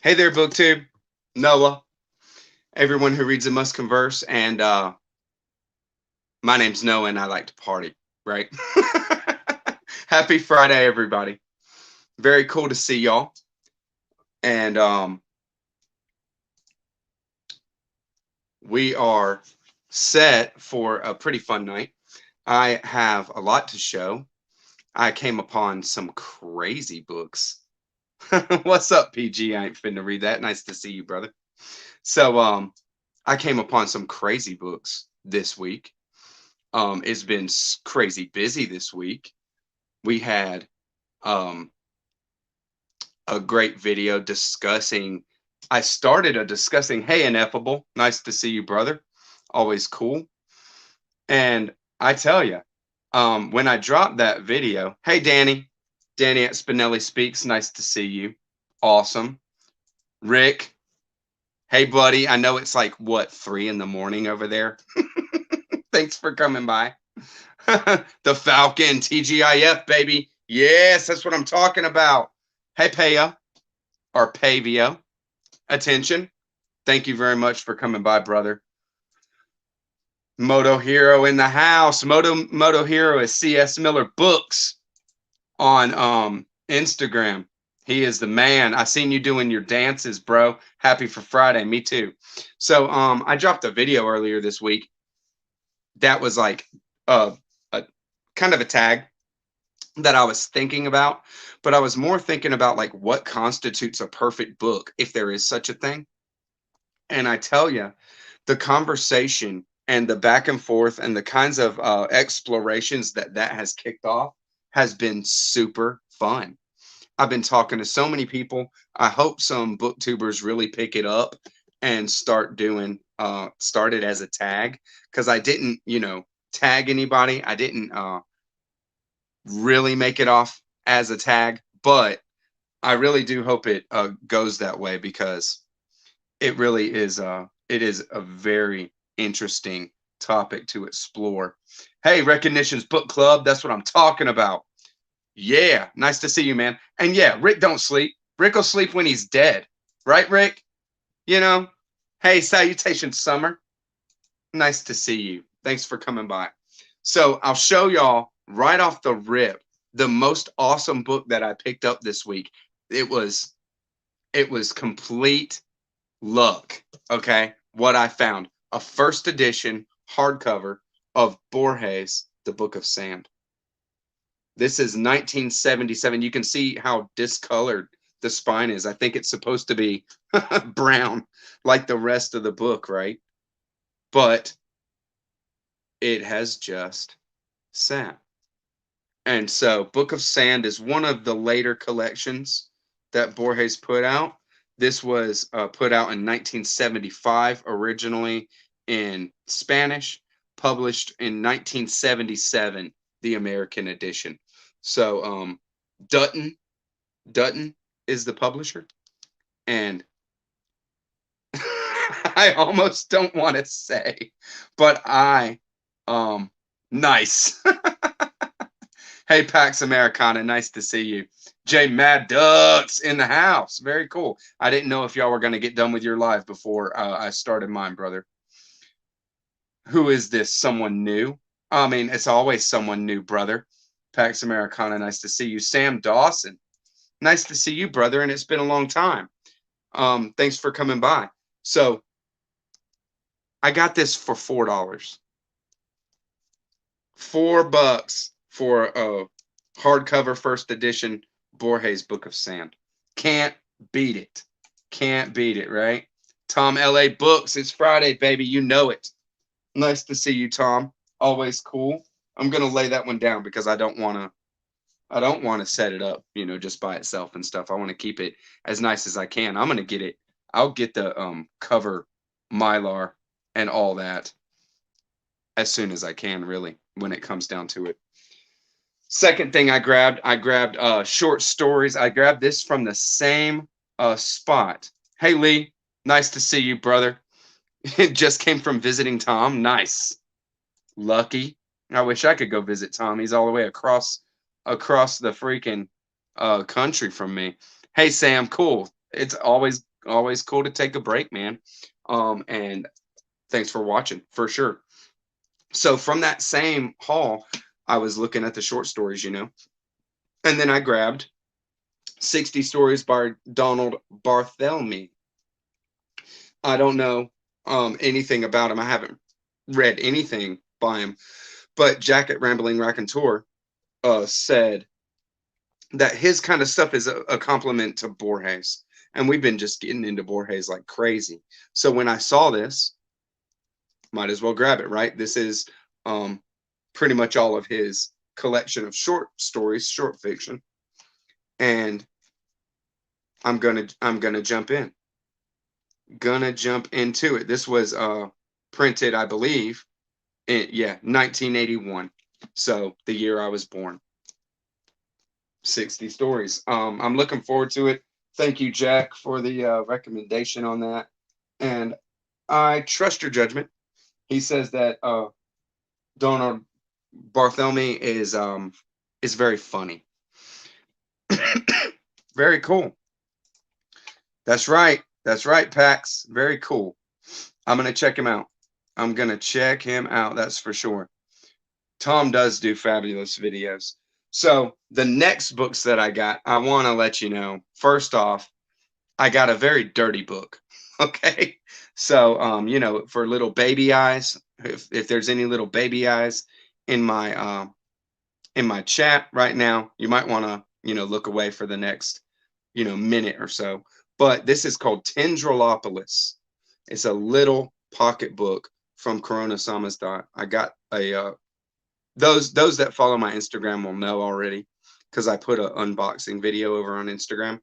Hey there, BookTube, Noah, everyone who reads and must converse, and my name's Noah, and I like to party, right? Happy Friday, everybody! Very cool to see y'all, and we are set for a pretty fun night. I have a lot to show. I came upon some crazy books. What's up, PG? I ain't finna read that. Nice to see you, brother. So, I came upon some crazy books this week. It's been crazy busy this week. We had um, a great video discussing. I started a discussing. Hey, Ineffable, nice to see you, brother. Always cool. And I tell you, when I dropped that video, hey, Danny at Spinelli Speaks, nice to see you. Awesome. Rick, hey, buddy. I know it's like what 3 in the morning over there. Thanks for coming by. The Falcon TGIF, baby. Yes, that's what I'm talking about. Hey, Paya or Pavio. Attention. Thank you very much for coming by, brother. Moto Hero in the house. Moto Hero is CS Miller Books on Instagram. He is the man. I seen you doing your dances, bro. Happy for Friday. Me too. So I dropped a video earlier this week that was like a kind of a tag that I was thinking about, but I was more thinking about like what constitutes a perfect book, if there is such a thing. And I tell you, the conversation and the back and forth and the kinds of explorations that has kicked off has been super fun. I've been talking to so many people. I hope some booktubers really pick it up and start doing start it as a tag, because I didn't, tag anybody. I didn't really make it off as a tag, but I really do hope it goes that way, because it really is it is a very interesting topic to explore. Hey, Recognitions Book Club, that's what I'm talking about. Yeah, nice to see you, man. And yeah, Rick don't sleep. Rick will sleep when he's dead. Right, Rick? Hey, salutations, Summer. Nice to see you. Thanks for coming by. So I'll show y'all right off the rip the most awesome book that I picked up this week. It was complete luck. Okay, what I found, a first edition hardcover of Borges, The Book of Sand. This is 1977. You can see how discolored the spine is. I think it's supposed to be brown like the rest of the book, right? But it has just sat. And so Book of Sand is one of the later collections that Borges put out. This was put out in 1975, originally in Spanish, published in 1977, the American edition. So Dutton is the publisher, and I almost don't want to say, but nice. Hey, Pax Americana, nice to see you. J Mad Ducks in the house. Very cool. I didn't know if y'all were going to get done with your live before I started mine, brother. Who is this? Someone new? I mean, it's always someone new, brother. Pax Americana, nice to see you. Sam Dawson, nice to see you, brother, and it's been a long time. Thanks for coming by. So I got this for $4. $4 for a hardcover first edition Borges Book of Sand. Can't beat it. Can't beat it, right? Tom LA Books. It's Friday, baby. You know it. Nice to see you, Tom. Always cool. I'm gonna lay that one down because I don't want to set it up, just by itself and stuff. I want to keep it as nice as I can. I'm gonna get it. I'll get the cover Mylar and all that as soon as I can, really, when it comes down to it. Second thing I grabbed short stories. I grabbed this from the same spot. Hey, Lee, nice to see you, brother. It just came from visiting Tom. Nice. Lucky. I wish I could go visit Tom. He's all the way across the freaking country from me. Hey, Sam, cool. It's always always cool to take a break, man. And thanks for watching, for sure. So from that same haul, I was looking at the short stories, you know, and then I grabbed 60 Stories by Donald Barthelme. I don't know anything about him. I haven't read anything by him, but Jacket Rambling Raconteur said that his kind of stuff is a compliment to Borges, and we've been just getting into Borges like crazy. So when I saw this, might as well grab it, right? This is pretty much all of his collection of short stories, short fiction, and I'm gonna jump in. Gonna jump into it. This was printed, I believe, in 1981. So the year I was born. 60 Stories. I'm looking forward to it. Thank you, Jack, for the recommendation on that. And I trust your judgment. He says that Donald Barthelme is very funny. Very cool. That's right. That's right, Pax. Very cool. I'm going to check him out. I'm going to check him out. That's for sure. Tom does do fabulous videos. So the next books that I got, I want to let you know, first off, I got a very dirty book. Okay. So, you know, for little baby eyes, if there's any little baby eyes in my chat right now, you might want to, you know, look away for the next, you know, minute or so. But this is called Tendrilopolis. It's a little pocket book from Corona Samizdat. I got a those that follow my Instagram will know already because I put an unboxing video over on Instagram.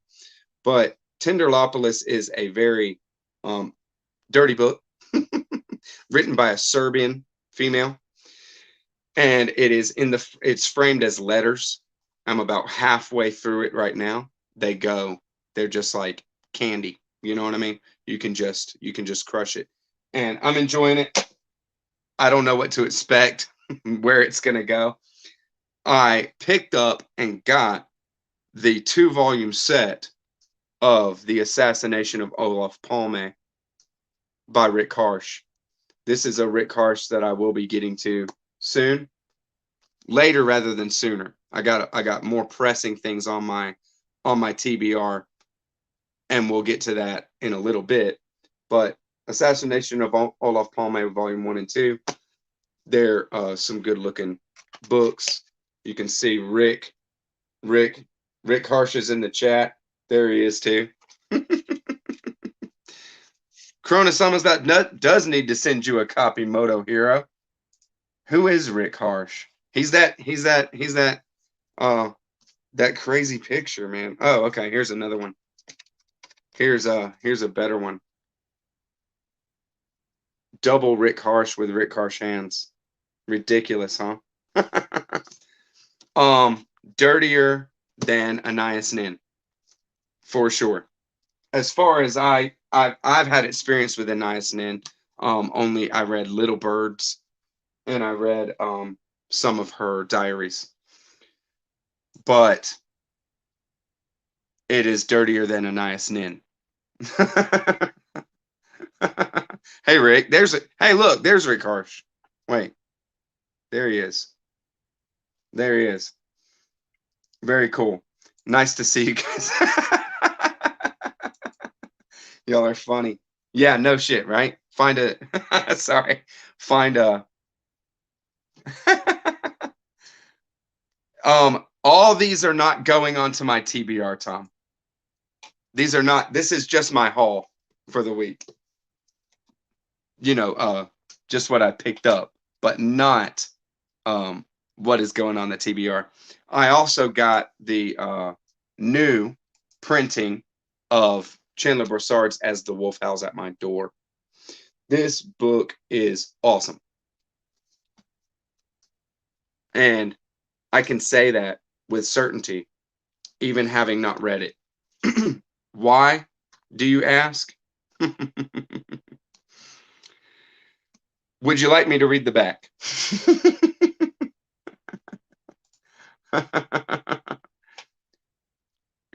But Tendrilopolis is a very dirty book written by a Serbian female, and it's framed as letters. I'm about halfway through it right now. They're just like candy. You know what I mean? You can just crush it, and I'm enjoying it. I don't know what to expect, where it's gonna go. I picked up and got the 2-volume set of The Assassination of Olaf Palme by Rick Harsch. This is a Rick Harsch that I will be getting to soon, later rather than sooner. I got more pressing things on my TBR, and we'll get to that in a little bit. But Assassination of Olaf Palme, Volume 1 and 2, they're some good looking books. You can see Rick Harsch is in the chat. There he is too. Corona Summons that does need to send you a copy, Moto Hero. Who is Rick Harsch? He's that crazy picture, man. Oh, okay. Here's another one. Here's a better one. Double Rick Harsch with Rick Harsch hands. Ridiculous, huh? Dirtier than Anais Nin, for sure. As far as I've had experience with Anais Nin, only I read Little Birds, and I read some of her diaries, but it is dirtier than Anais Nin. Hey Rick, hey look, there's Rick Harsch. Wait, there he is. There he is. Very cool. Nice to see you guys. Y'all are funny. Yeah, no shit, right? Find a all these are not going onto my TBR, Tom. These are not, this is just my haul for the week. You know, just what I picked up, but not what is going on the TBR. I also got the new printing of Chandler Brossard's As the Wolf Howls at My Door. This book is awesome. And I can say that with certainty, even having not read it. Why, do you ask? Would you like me to read the back?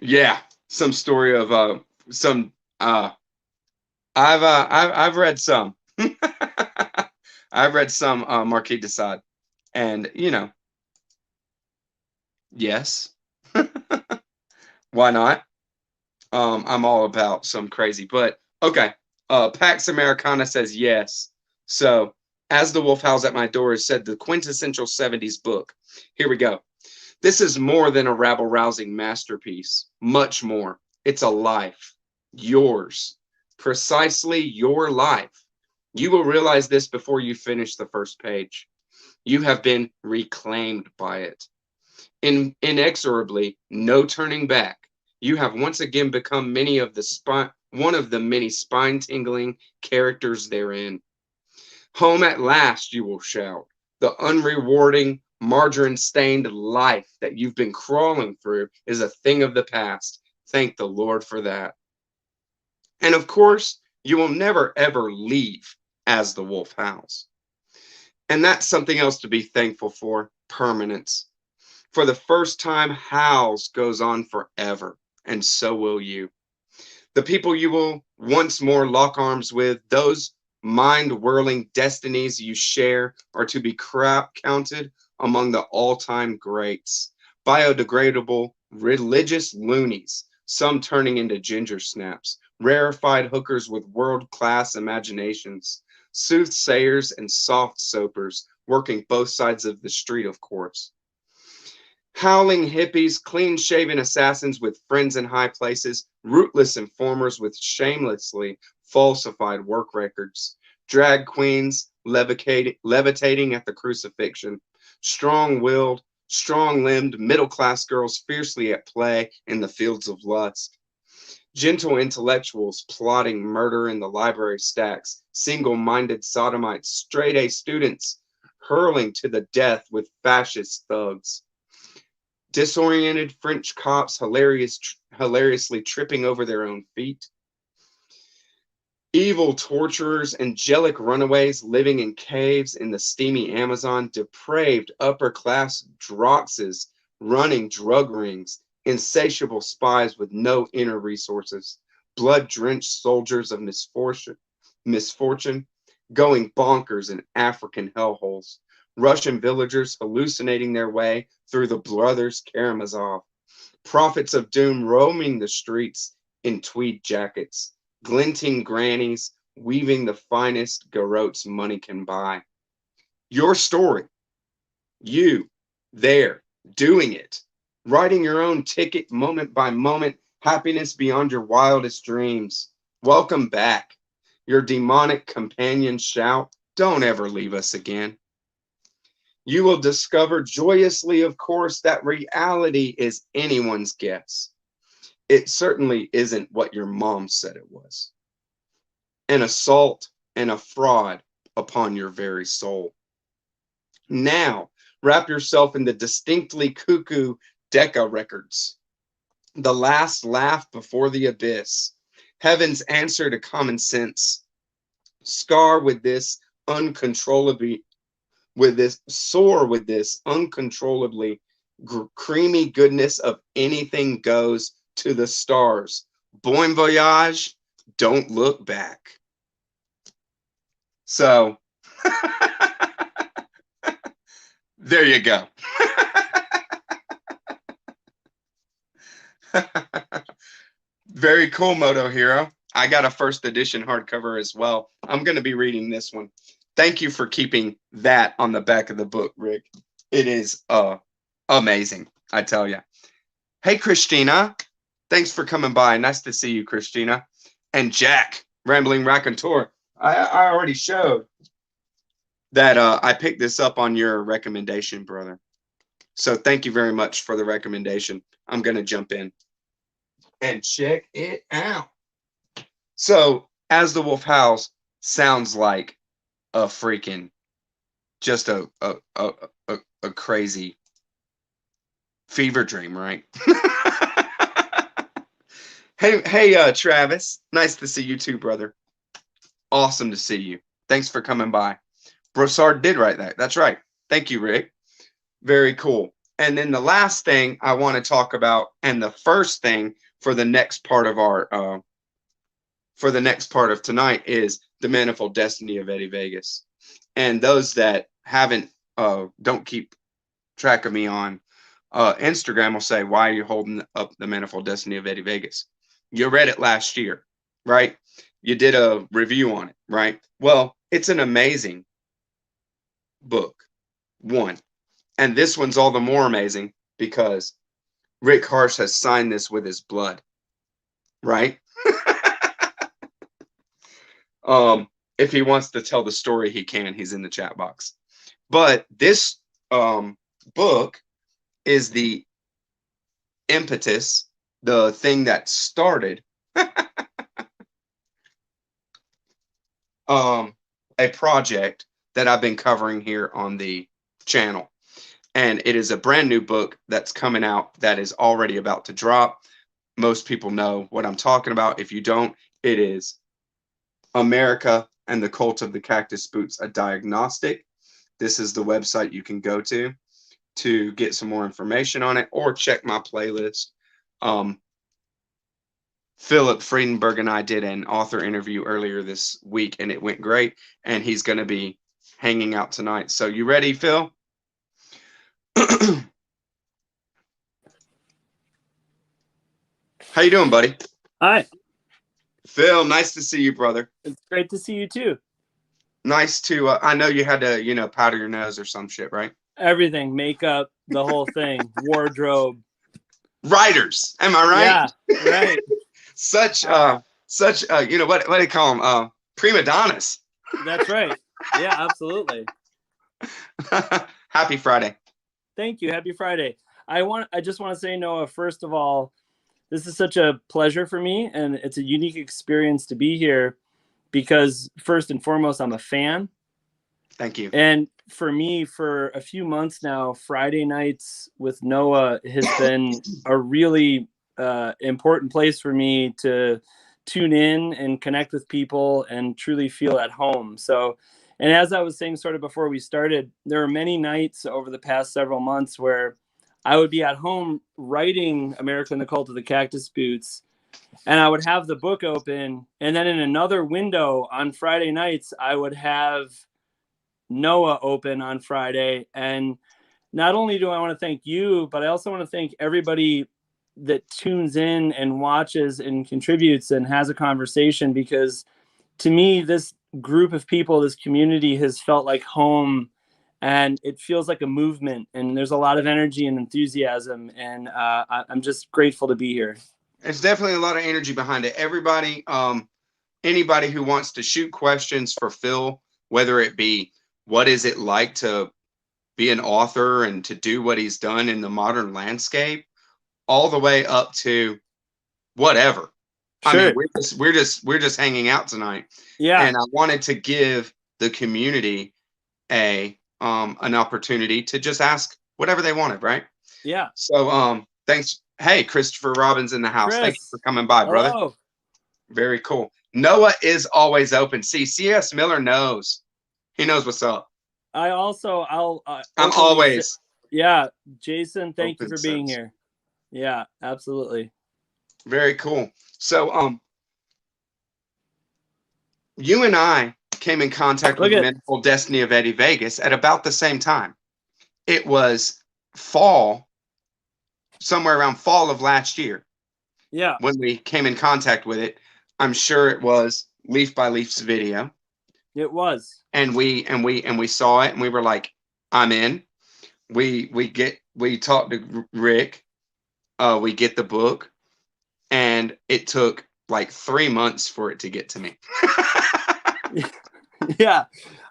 Yeah, some story of some Uh, I've read some. I've read some Marquis de Sade, and you know, yes, why not? I'm all about some crazy, but okay. Pax Americana says yes. So, As the Wolf Howls at My Door is said the quintessential 70s book. Here we go. This is more than a rabble-rousing masterpiece. Much more. It's a life. Yours. Precisely your life. You will realize this before you finish the first page. You have been reclaimed by it. Inexorably, no turning back. You have once again become one of the many spine-tingling characters therein. Home at last, you will shout. The unrewarding, margarine-stained life that you've been crawling through is a thing of the past. Thank the Lord for that. And of course, you will never ever leave As the Wolf Howls. And that's something else to be thankful for, permanence. For the first time, Howls goes on forever, and so will you. The people you will once more lock arms with, those mind-whirling destinies you share, are to be counted among the all-time greats. Biodegradable, religious loonies, some turning into ginger snaps, rarefied hookers with world-class imaginations, soothsayers and soft soapers, working both sides of the street, of course. Howling hippies, clean-shaven assassins with friends in high places, rootless informers with shamelessly falsified work records, drag queens levitating at the crucifixion, strong-willed, strong-limbed middle-class girls fiercely at play in the fields of lust, gentle intellectuals plotting murder in the library stacks, single-minded sodomites, straight-A students hurling to the death with fascist thugs, disoriented French cops hilariously tripping over their own feet, evil torturers, angelic runaways living in caves in the steamy Amazon, depraved upper-class droxes running drug rings, insatiable spies with no inner resources, blood-drenched soldiers of misfortune going bonkers in African hellholes, Russian villagers hallucinating their way through the brothers Karamazov, prophets of doom roaming the streets in tweed jackets, glinting grannies weaving the finest garrotes money can buy. Your story, you there doing it, writing your own ticket moment by moment, happiness beyond your wildest dreams. Welcome back. Your demonic companions shout, don't ever leave us again. You will discover joyously, of course, that reality is anyone's guess. It certainly isn't what your mom said it was. An assault and a fraud upon your very soul. Now, wrap yourself in the distinctly cuckoo Decca records. The last laugh before the abyss. Heaven's answer to common sense. Soar with this uncontrollably creamy goodness of anything goes to the stars. Bon voyage, don't look back. So, there you go. Very cool, Moto Hero. I got a first edition hardcover as well. I'm going to be reading this one. Thank you for keeping that on the back of the book, Rick. It is amazing, I tell you. Hey, Christina. Thanks for coming by. Nice to see you, Christina. And Jack, Rambling Raconteur. I already showed that I picked this up on your recommendation, brother. So thank you very much for the recommendation. I'm going to jump in and check it out. So, As the Wolf Howls sounds like a freaking, just a crazy fever dream, right? Hey, Travis. Nice to see you too, brother. Awesome to see you. Thanks for coming by. Brossard did write that. That's right. Thank you, Rick. Very cool. And then the last thing I want to talk about, and the first thing for the next part of our for the next part of tonight is the Manifold Destiny of Eddie Vegas. And those that haven't, don't keep track of me on Instagram will say, why are you holding up the Manifold Destiny of Eddie Vegas? You read it last year, right? You did a review on it, right? Well, it's an amazing book, one. And this one's all the more amazing because Rick Harsch has signed this with his blood, right? If he wants to tell the story, he can. He's in the chat box. But this book is the impetus, the thing that started a project that I've been covering here on the channel. And it is a brand new book that's coming out that is already about to drop. Most people know what I'm talking about. If you don't, it is America and the Cult of the Cactus Boots, a Diagnostic. This is the website you can go to get some more information on it, or check my playlist. Phillip, Freedenberg, and I did an author interview earlier this week, and it went great. And he's going to be hanging out tonight. So you ready, Phil? How you doing, buddy? Hi. Phil, nice to see you, brother. It's great to see you too. Nice to, I know you had to, you know, powder your nose or some shit, right? Everything, makeup, the whole thing, wardrobe. Writers, am I right? Yeah, right. such, you know, what do they call them? Prima donnas. That's right. Yeah, absolutely. Happy Friday. Thank you. Happy Friday. I just want to say, Noah, first of all, this is such a pleasure for me, and it's a unique experience to be here because first and foremost, I'm a fan. Thank you. And for me, for a few months now, Friday nights with Noah has been a really important place for me to tune in and connect with people and truly feel at home. So, and as I was saying sort of before we started, there were many nights over the past several months where I would be at home writing America and the Cult of the Cactus Boots, and I would have the book open, and then in another window on Friday nights, I would have Noah open on Friday. And not only do I want to thank you, but I also want to thank everybody that tunes in and watches and contributes and has a conversation, because to me, this group of people, this community has felt like home, and it feels like a movement, and there's a lot of energy and enthusiasm, and I'm just grateful to be here. There's definitely a lot of energy behind it. Everybody, anybody who wants to shoot questions for Phil, whether it be what is it like to be an author and to do what he's done in the modern landscape, all the way up to whatever. Sure. I mean, we're just hanging out tonight. Yeah. And I wanted to give the community an opportunity to just ask whatever they wanted, right? Yeah. So thanks. Hey, Christopher Robbins in the house. Chris. Thank you for coming by, brother. Hello. Very cool. Noah is always open. See, C.S. Miller knows. He knows what's up. I'm always. Yeah, Jason, thank you Open for being sense. here. Yeah, absolutely. Very cool. So you and I came in contact with the Manifold Destiny of Eddie Vegas at about the same time. It was fall, somewhere around fall of last year. Yeah. When we came in contact with it. I'm sure it was Leaf by Leaf's video. It was. And we saw it, and we were like, I'm in. We talked to Rick, we get the book, and it took like 3 months for it to get to me. Yeah,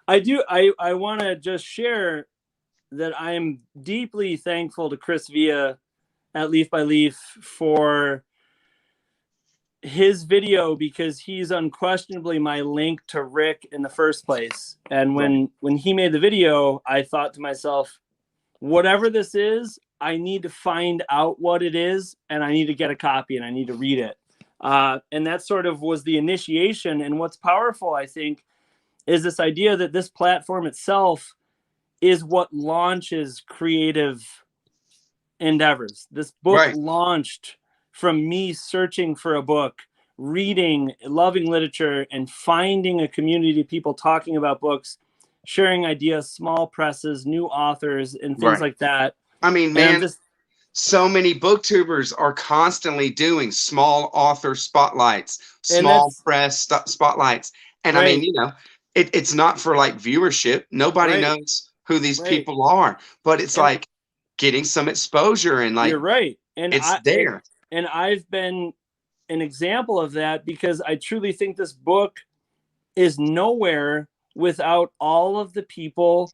I do. I want to just share that I am deeply thankful to Chris Villa at Leaf by Leaf for his video, because he's unquestionably my link to Rick in the first place. And when he made the video, I thought to myself, whatever this is, I need to find out what it is, and I need to get a copy, and I need to read it. And that sort of was the initiation. And what's powerful, I think, is this idea that this platform itself is what launches creative endeavors. This book launched from me searching for a book, reading, loving literature, and finding a community of people talking about books, sharing ideas, small presses, new authors, and things like that. I mean, man, so many booktubers are constantly doing small author spotlights, small press spotlights. And I mean, you know, it's not for like viewership. Nobody knows who these people are, but it's like getting some exposure and like, you're right. And it's there. And I've been an example of that because I truly think this book is nowhere without all of the people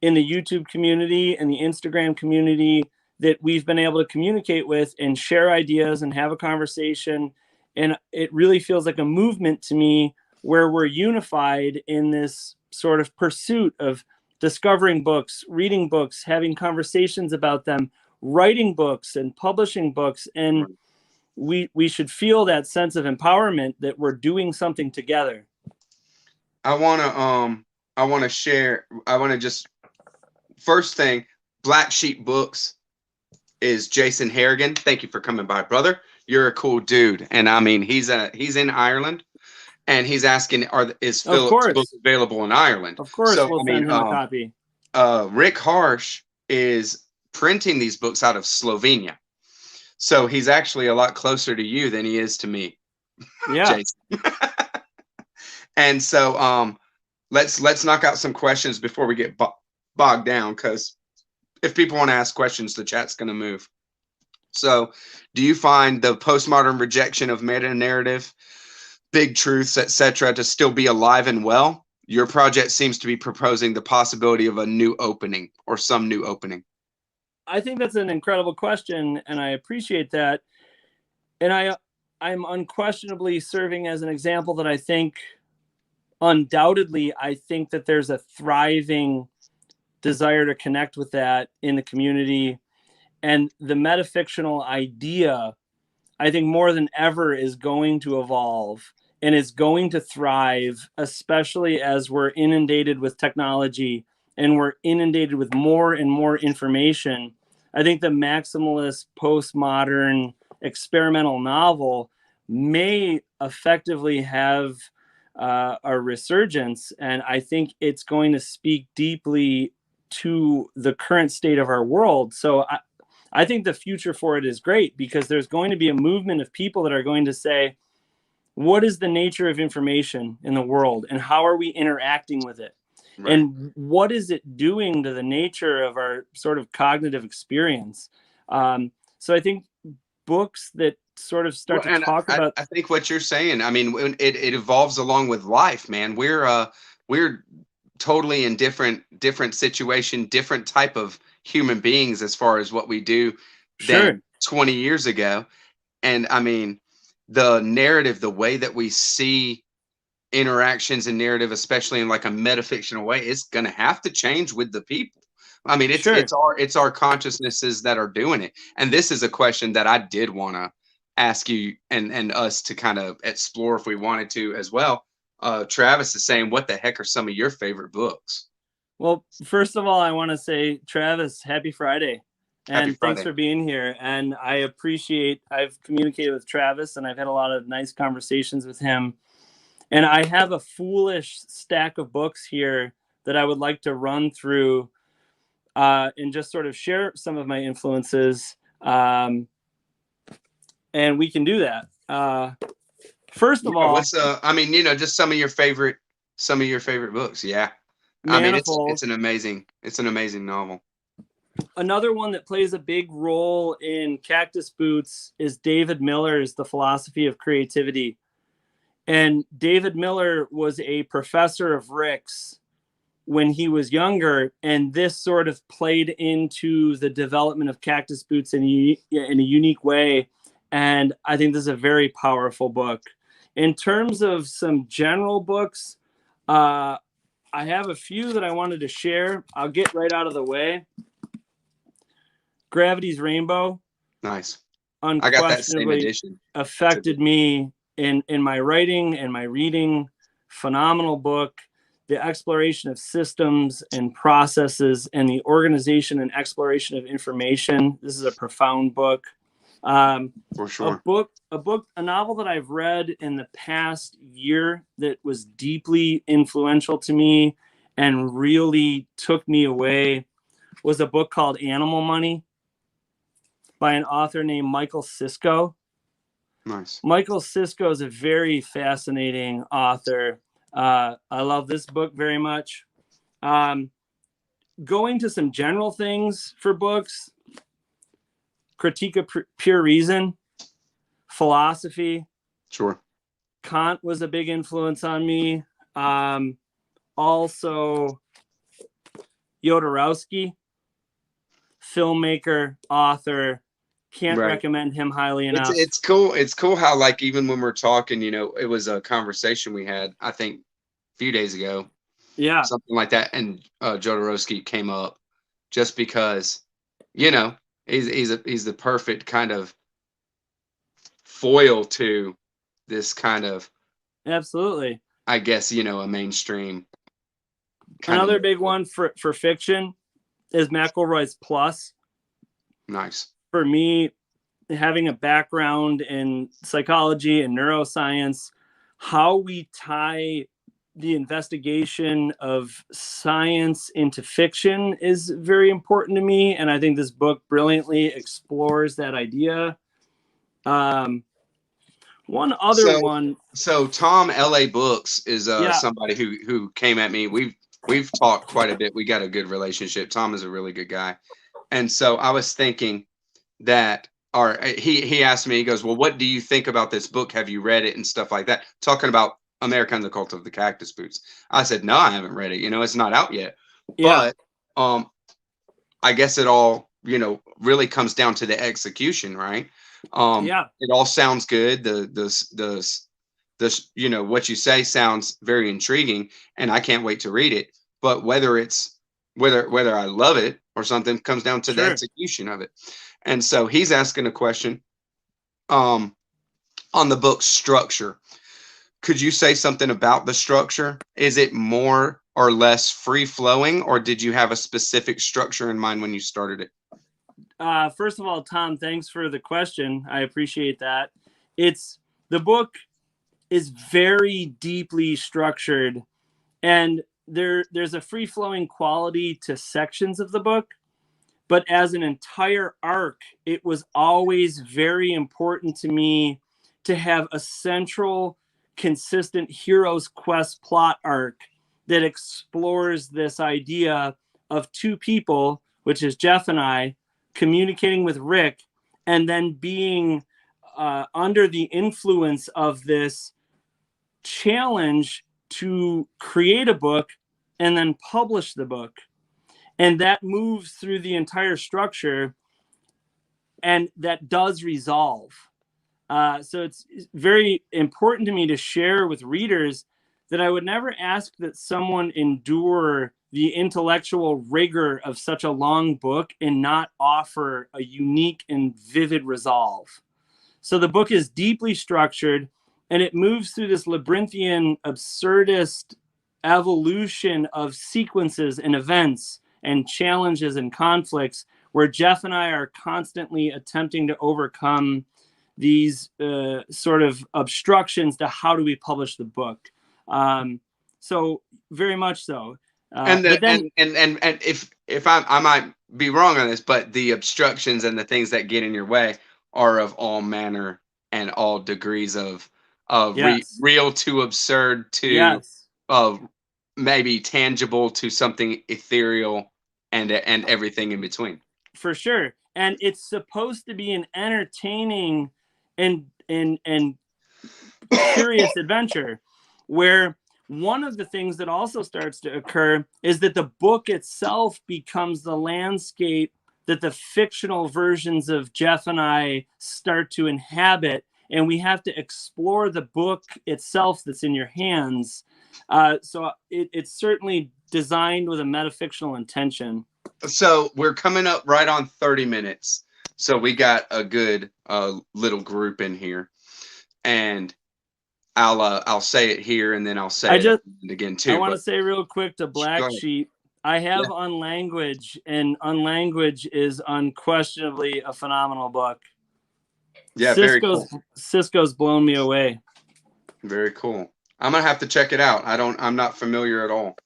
in the YouTube community and the Instagram community that we've been able to communicate with and share ideas and have a conversation. And it really feels like a movement to me where we're unified in this sort of pursuit of discovering books, reading books, having conversations about them, writing books and publishing books. And we should feel that sense of empowerment that we're doing something together. I want to just, first thing, Black Sheep Books is Jason Harrigan. Thank you for coming by, brother. You're a cool dude. And I mean, he's in Ireland, and he's asking, is Phillip's book available in Ireland? Of course, so, we'll send him a copy. Rick Harsch is printing these books out of Slovenia. So he's actually a lot closer to you than he is to me. Yeah. And so let's knock out some questions before we get bogged down, because if people want to ask questions, the chat's going to move. So do you find the postmodern rejection of meta-narrative, big truths, etc., to still be alive and well? Your project seems to be proposing the possibility of a new opening or some new opening. I think that's an incredible question, and I appreciate that. And I'm unquestionably serving as an example that I think, undoubtedly, I think that there's a thriving desire to connect with that in the community. And the metafictional idea, I think more than ever, is going to evolve and is going to thrive, especially as we're inundated with technology and we're inundated with more and more information. I think the maximalist, postmodern, experimental novel may effectively have a resurgence, and I think it's going to speak deeply to the current state of our world. So I think the future for it is great, because there's going to be a movement of people that are going to say, what is the nature of information in the world, and how are we interacting with it? Right. And what is it doing to the nature of our sort of cognitive experience? So I think books that sort of start to talk about... I think what you're saying, I mean, it evolves along with life, man. We're totally in different situation, different type of human beings as far as what we do than 20 years ago. And I mean, the narrative, the way that we see interactions and narrative, especially in like a metafictional way, is going to have to change with the people. I mean, it's our consciousnesses that are doing it. And this is a question that I did want to ask you and us to kind of explore if we wanted to as well. Travis is saying, what the heck are some of your favorite books? Well, first of all, I want to say, Travis, happy Friday. And thanks for being here. And I've communicated with Travis, and I've had a lot of nice conversations with him. And I have a foolish stack of books here that I would like to run through and just sort of share some of my influences. And we can do that. First of all, I mean, you know, just some of your favorite books. Yeah. Manifold. I mean, it's an amazing novel. Another one that plays a big role in Cactus Boots is David Miller's The Philosophy of Creativity. And David Miller was a professor of Rick's when he was younger, and this sort of played into the development of Cactus Boots in a unique way. And I think this is a very powerful book. In terms of some general books, I have a few that I wanted to share. I'll get right out of the way. Gravity's Rainbow. Nice. I got that same edition. Affected me in my writing and my reading. Phenomenal book. The exploration of systems and processes and the organization and exploration of information. This is a profound book. For sure. A novel that I've read in the past year that was deeply influential to me and really took me away was a book called Animal Money by an author named Michael Cisco. Nice. Michael Cisco is a very fascinating author. I love this book very much. Going to some general things for books, Critique of Pure Reason, philosophy. Sure. Kant was a big influence on me. Also, Jodorowsky, filmmaker, author. Can't recommend him highly enough. It's cool. It's cool how, like, even when we're talking, you know, it was a conversation we had, I think, a few days ago. Yeah. Something like that. And Jodorowsky came up just because, you know, he's the perfect kind of foil to this kind of, absolutely, I guess, you know, a mainstream. Another big one for fiction is McElroy's Plus. Nice. For me, having a background in psychology and neuroscience, how we tie the investigation of science into fiction is very important to me. And I think this book brilliantly explores that idea. One other one. So Tom LA Books is somebody who came at me. We've talked quite a bit. We got a good relationship. Tom is a really good guy. And so I was thinking that, or he asked me, he goes, well, what do you think about this book? Have you read it and stuff like that? Talking about America and the Cult of the Cactus Boots. I said, no, I haven't read it. You know, it's not out yet. Yeah. But I guess it all, you know, really comes down to the execution, right? It all sounds good. The you know, what you say sounds very intriguing, and I can't wait to read it. But whether I love it or something comes down to the execution of it. And so he's asking a question on the book's structure. Could you say something about the structure? Is it more or less free flowing, or did you have a specific structure in mind when you started it? First of all, Tom, thanks for the question. I appreciate that. The book is very deeply structured, and there's a free flowing quality to sections of the book. But as an entire arc, it was always very important to me to have a central, consistent hero's quest plot arc that explores this idea of two people, which is Jeff and I, communicating with Rick, and then being under the influence of this challenge to create a book and then publish the book. And that moves through the entire structure, and that does resolve. So it's very important to me to share with readers that I would never ask that someone endure the intellectual rigor of such a long book and not offer a unique and vivid resolve. So the book is deeply structured, and it moves through this labyrinthian, absurdist evolution of sequences and events and challenges and conflicts where Jeff and I are constantly attempting to overcome these sort of obstructions to how do we publish the book. So very much so. And if I might be wrong on this, but the obstructions and the things that get in your way are of all manner and all degrees of real to absurd to maybe tangible to something ethereal and everything in between. For sure. And it's supposed to be an entertaining and curious adventure, where one of the things that also starts to occur is that the book itself becomes the landscape that the fictional versions of Jeff and I start to inhabit, and we have to explore the book itself that's in your hands. So it's certainly designed with a metafictional intention. So we're coming up right on 30 minutes. So we got a good little group in here, and I'll say it here, and then I'll say it again too. I want to say real quick to Black Sheep, I have Unlanguage, and Unlanguage is unquestionably a phenomenal book. Yeah, very cool. Cisco's blown me away. Very cool. I'm gonna have to check it out. I'm not familiar at all.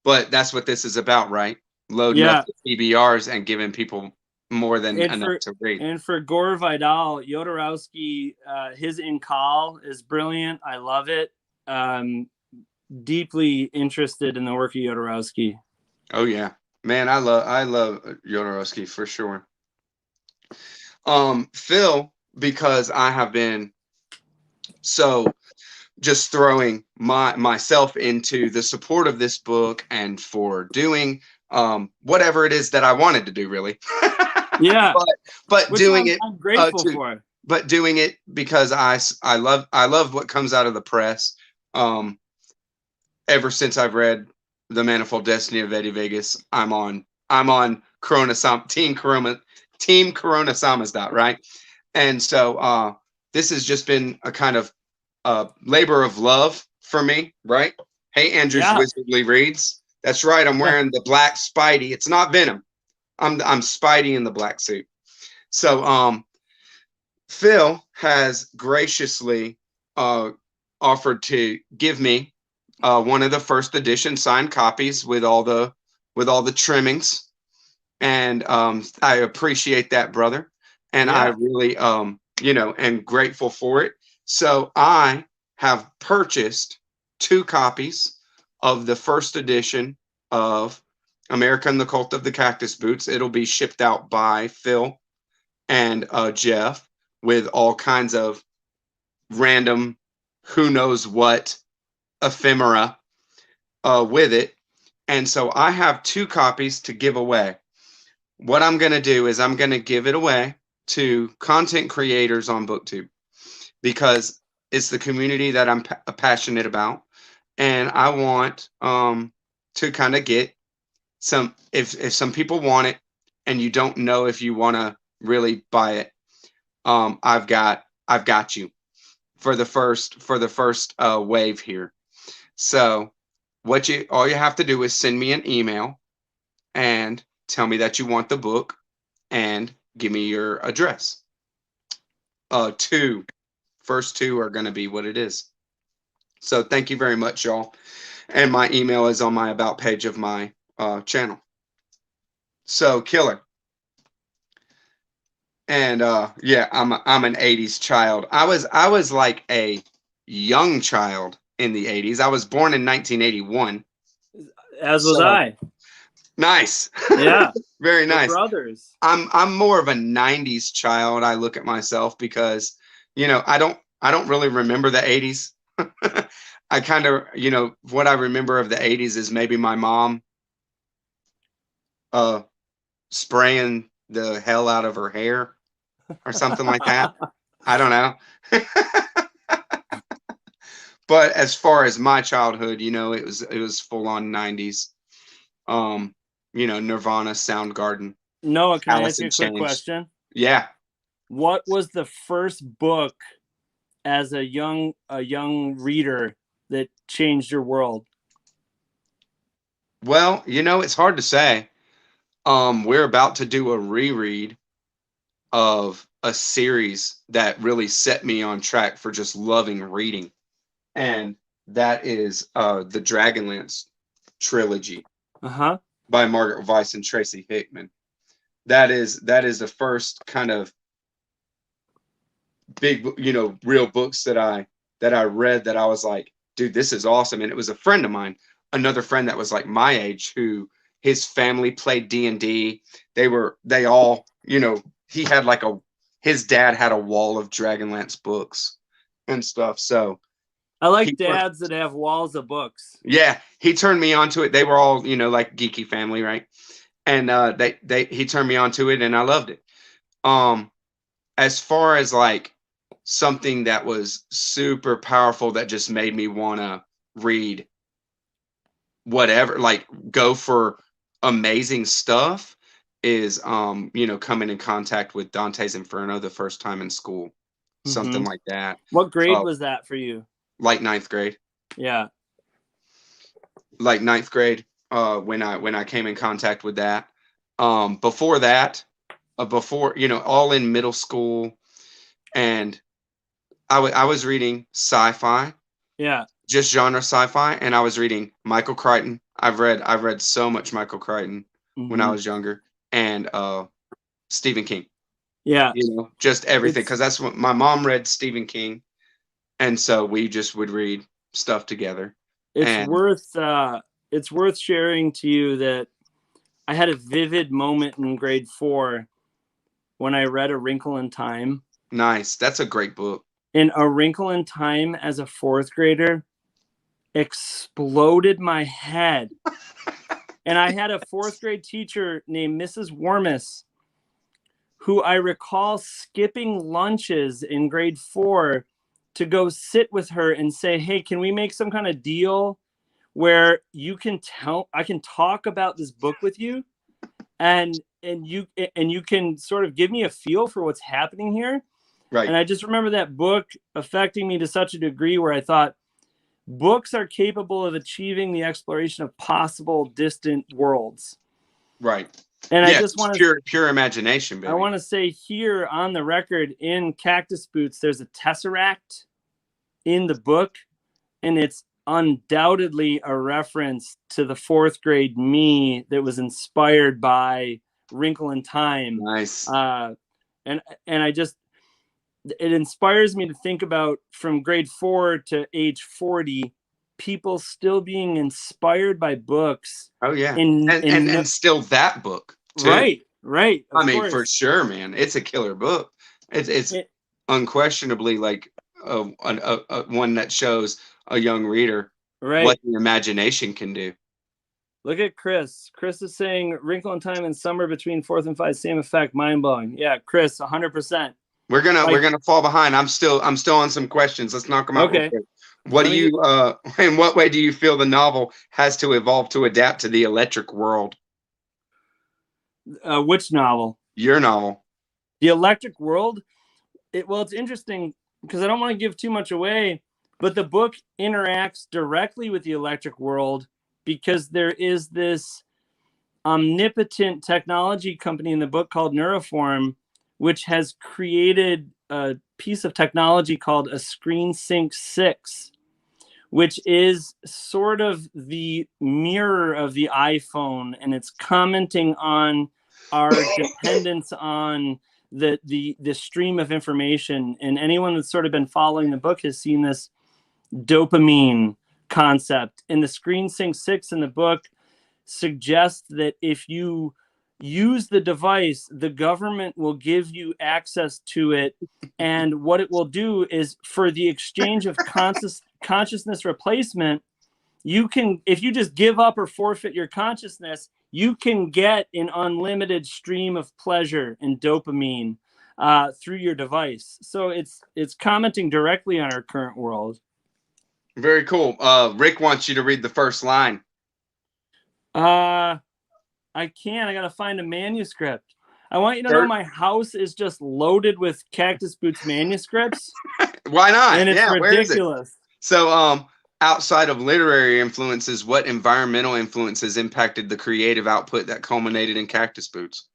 But that's what this is about, right? Loading up the PBRs and giving people more than enough to read. And for Gore Vidal, Jodorowsky, his In Call is brilliant. I love it. Deeply interested in the work of Jodorowsky. Oh yeah, man, I love Jodorowsky for sure. Phil, because I have been so just throwing myself into the support of this book and for doing whatever it is that I wanted to do, really. Yeah, but doing it, I'm grateful for. But doing it because I love what comes out of the press. Ever since I've read The Manifold Destiny of Eddie Vegas, I'm on Team Corona Samizdat, right? And so this has just been a kind of labor of love for me, right? Hey, Andrew's Wizardly Reads. That's right. I'm wearing the black Spidey. It's not Venom. I'm Spidey in the black suit. So Phil has graciously offered to give me one of the first edition signed copies with all the trimmings, and I appreciate that, brother, and I really am grateful for it. So I have purchased 2 copies of the first edition of America and the Cult of the Cactus Boots. It'll be shipped out by Phil and Jeff with all kinds of random, who knows what ephemera with it. And so I have 2 copies to give away. What I'm going to do is I'm going to give it away to content creators on BookTube, because it's the community that I'm passionate about, and I want to kind of get some, if some people want it and you don't know if you want to really buy it, I've got you for the first wave here. So all you have to do is send me an email and tell me that you want the book and give me your address. First 2 are going to be what it is. So thank you very much, y'all. And my email is on my about page of my channel. So killer. And yeah, I'm an 80s child. I was like a young child in the 80s. I was born in 1981. As was I. Nice. Yeah. Very nice. We're brothers. I'm more of a 90s child. I look at myself because, I don't really remember the 80s. I kind of, what I remember of the 80s is maybe my mom spraying the hell out of her hair or something like that. I don't know. But as far as my childhood, it was full on 90s. Nirvana, Soundgarden. Noah, can I ask you a quick question? Yeah. What was the first book as a young reader that changed your world? Well, it's hard to say. We're about to do a reread of a series that really set me on track for just loving reading, and that is the Dragonlance trilogy by Margaret Weiss and Tracy Hickman. That is the first kind of big, real books that I read that I was like, dude, this is awesome. And it was a friend of mine, another friend that was like my age, who his family played D&D. They all, he had his dad had a wall of Dragonlance books and stuff. So I like dads that have walls of books. Yeah, he turned me onto it. They were all, like geeky family, right? And he turned me onto it, and I loved it. As far as like something that was super powerful that just made me want to read whatever, like go for amazing stuff, is coming in contact with Dante's Inferno the first time in school. Something like that. What grade was that for you? Like 9th grade. Yeah. Like 9th grade, when I came in contact with that. Before that, all in middle school, and I was reading sci-fi, Yeah. just genre sci-fi, and I was reading Michael Crichton. I've read so much Michael Crichton when I was younger, and Stephen King. Yeah. You know, just everything, because that's what my mom read, Stephen King, and so we just would read stuff together. It's And worth sharing to you that I had a vivid moment in grade 4 when I read A Wrinkle in Time. nice. That's a great book. And A Wrinkle in Time as a 4th grader exploded my head. And I had a 4th grade teacher named Mrs. Warmis, who I recall skipping lunches in grade 4 to go sit with her and say, hey, can we make some kind of deal where I can talk about this book with you and you can sort of give me a feel for what's happening here. Right. And I just remember that book affecting me to such a degree where I thought books are capable of achieving the exploration of possible distant worlds. Right. And yeah, I just want to pure imagination, baby. I want to say here on the record in Cactus Boots, there's a tesseract in the book, and it's undoubtedly a reference to the 4th grade me that was inspired by Wrinkle in Time. Nice. And I just, it inspires me to think about from grade 4 to age 40, people still being inspired by books. Oh yeah. And still that book too. Right. I mean, for sure, man. It's a killer book. It's unquestionably like one that shows a young reader what the imagination can do. Look at Chris. Chris is saying Wrinkle in Time and Summer between 4th and 5th, same effect, mind blowing. Yeah, Chris, 100%. We're gonna fall behind. I'm still on some questions. Let's knock them out. Okay. What do you in what way do you feel the novel has to evolve to adapt to the electric world? Which novel? Your novel. The Electric World. It's interesting because I don't want to give too much away, but the book interacts directly with the electric world because there is this omnipotent technology company in the book called Neuroform, which has created a piece of technology called a Screen Sync 6, which is sort of the mirror of the iPhone, and it's commenting on our dependence on the stream of information. And anyone that's sort of been following the book has seen this dopamine concept. And the Screen Sync 6 in the book suggests that if you use the device, the government will give you access to it. And what it will do is for the exchange of consciousness replacement, you can, if you just give up or forfeit your consciousness, you can get an unlimited stream of pleasure and dopamine through your device. So it's commenting directly on our current world. Very cool. Rick wants you to read the first line. I can't. I gotta find a manuscript. I want you to know my house is just loaded with Cactus Boots manuscripts. Why not? And it's ridiculous. Where is it? So, outside of literary influences, what environmental influences impacted the creative output that culminated in Cactus Boots?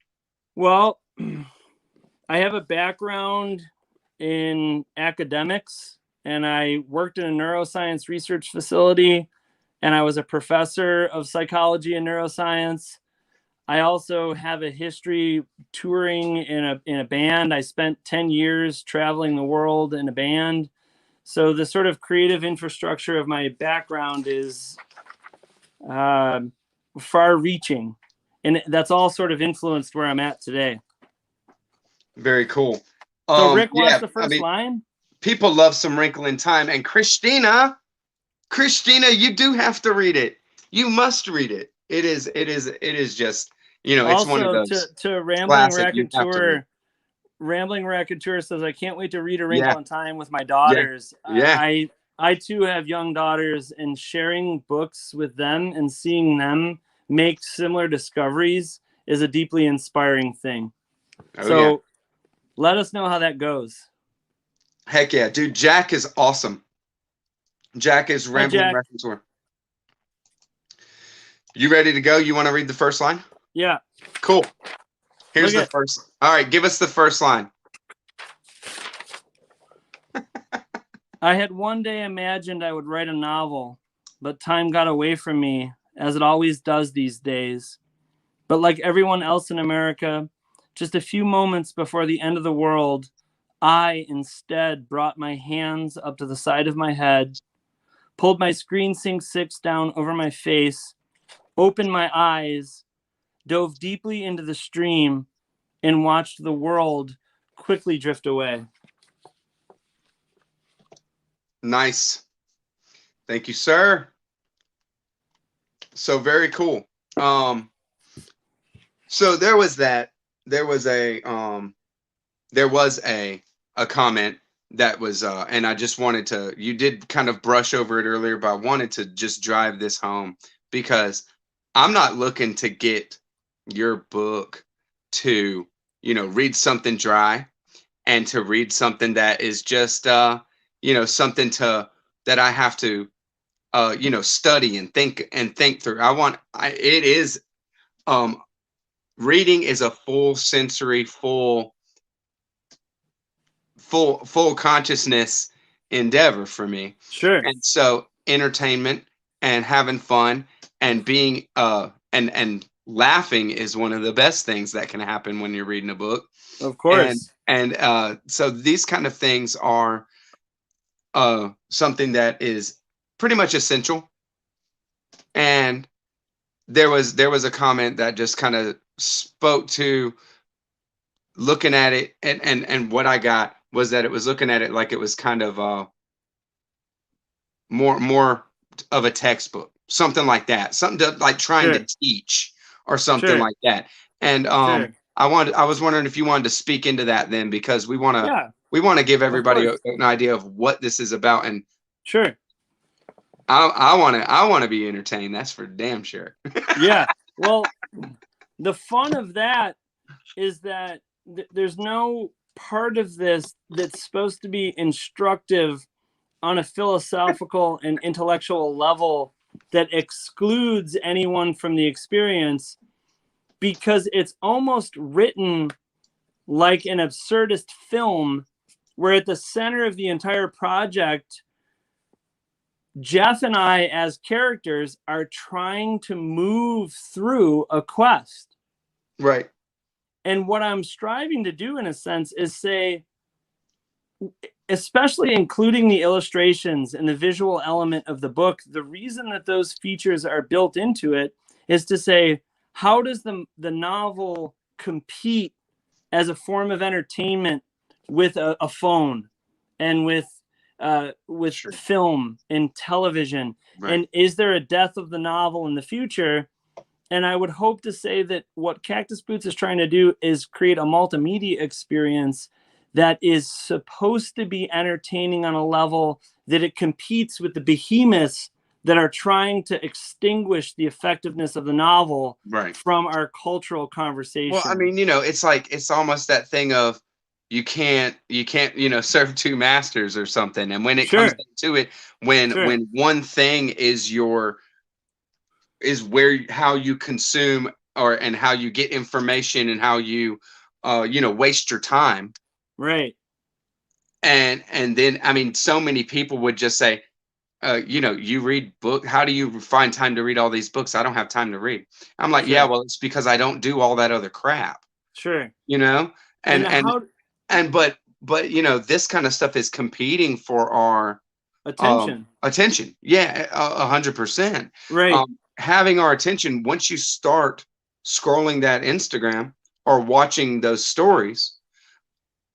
Well, I have a background in academics, and I worked in a neuroscience research facility, and I was a professor of psychology and neuroscience. I also have a history touring in a band. I spent 10 years traveling the world in a band. So the sort of creative infrastructure of my background is far-reaching, and that's all sort of influenced where I'm at today. Very cool. So Rick wants the first line? People love some Wrinkle in Time. And Christina, you do have to read it. You must read it. It is just, you know, it's also, one of those. To Rambling Raconteur says, I can't wait to read A Wrinkle in Time with my daughters. Yeah. I too have young daughters, and sharing books with them and seeing them make similar discoveries is a deeply inspiring thing. Let us know how that goes. Heck yeah, dude. Jack is awesome. Jack is Rambling Raconteur. You ready to go? You want to read the first line? Yeah. Cool. Here's the first. All right, give us the first line. I had one day imagined I would write a novel, but time got away from me, as it always does these days. But like everyone else in America, just a few moments before the end of the world, I instead brought my hands up to the side of my head, pulled my screen sync 6 down over my face, opened my eyes, dove deeply into the stream, and watched the world quickly drift away. Nice. Thank you, sir. So very cool. So there was a comment that was and I just wanted to, you did kind of brush over it earlier, but I wanted to just drive this home, because I'm not looking to get your book to, read something dry, and to read something that is just something that I have to study and think through. Reading is a full sensory, full consciousness endeavor for me. Sure. And so entertainment and having fun and being and laughing is one of the best things that can happen when you're reading a book. Of course. And so these kind of things are something that is pretty much essential. And there was a comment that just kind of spoke to looking at it, and what I got was that it was looking at it like it was kind of more of a textbook, something like that, something to, like trying to teach or something like that. And I was wondering if you wanted to speak into that then, because we want to give everybody an idea of what this is about. And sure, I want to be entertained. That's for damn sure. Yeah. Well, the fun of that is that there's no part of this that's supposed to be instructive on a philosophical and intellectual level that excludes anyone from the experience, because it's almost written like an absurdist film, where at the center of the entire project, Jeff and I as characters are trying to move through a quest. Right. And what I'm striving to do, in a sense, is say, especially including the illustrations and the visual element of the book, the reason that those features are built into it is to say, how does the novel compete as a form of entertainment with a phone and with film and television? Right. And is there a death of the novel in the future? And I would hope to say that what Cactus Boots is trying to do is create a multimedia experience that is supposed to be entertaining on a level that it competes with the behemoths that are trying to extinguish the effectiveness of the novel from our cultural conversation. Well, I mean, it's almost that thing of you can't serve two masters or something. And when it comes to it, when one thing is how you consume and how you get information and how you waste your time. Right. And then, I mean, so many people would just say, you read book. How do you find time to read all these books? I don't have time to read. I'm like, yeah, well, it's because I don't do all that other crap. Sure. But this kind of stuff is competing for our attention. Yeah, 100%. Right. Having our attention, once you start scrolling that Instagram or watching those stories,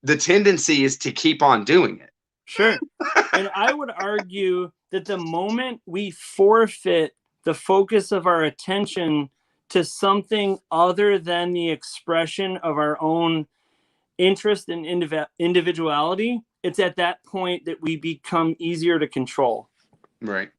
the tendency is to keep on doing it. Sure. And I would argue that the moment we forfeit the focus of our attention to something other than the expression of our own interest and individuality, it's at that point that we become easier to control. Right.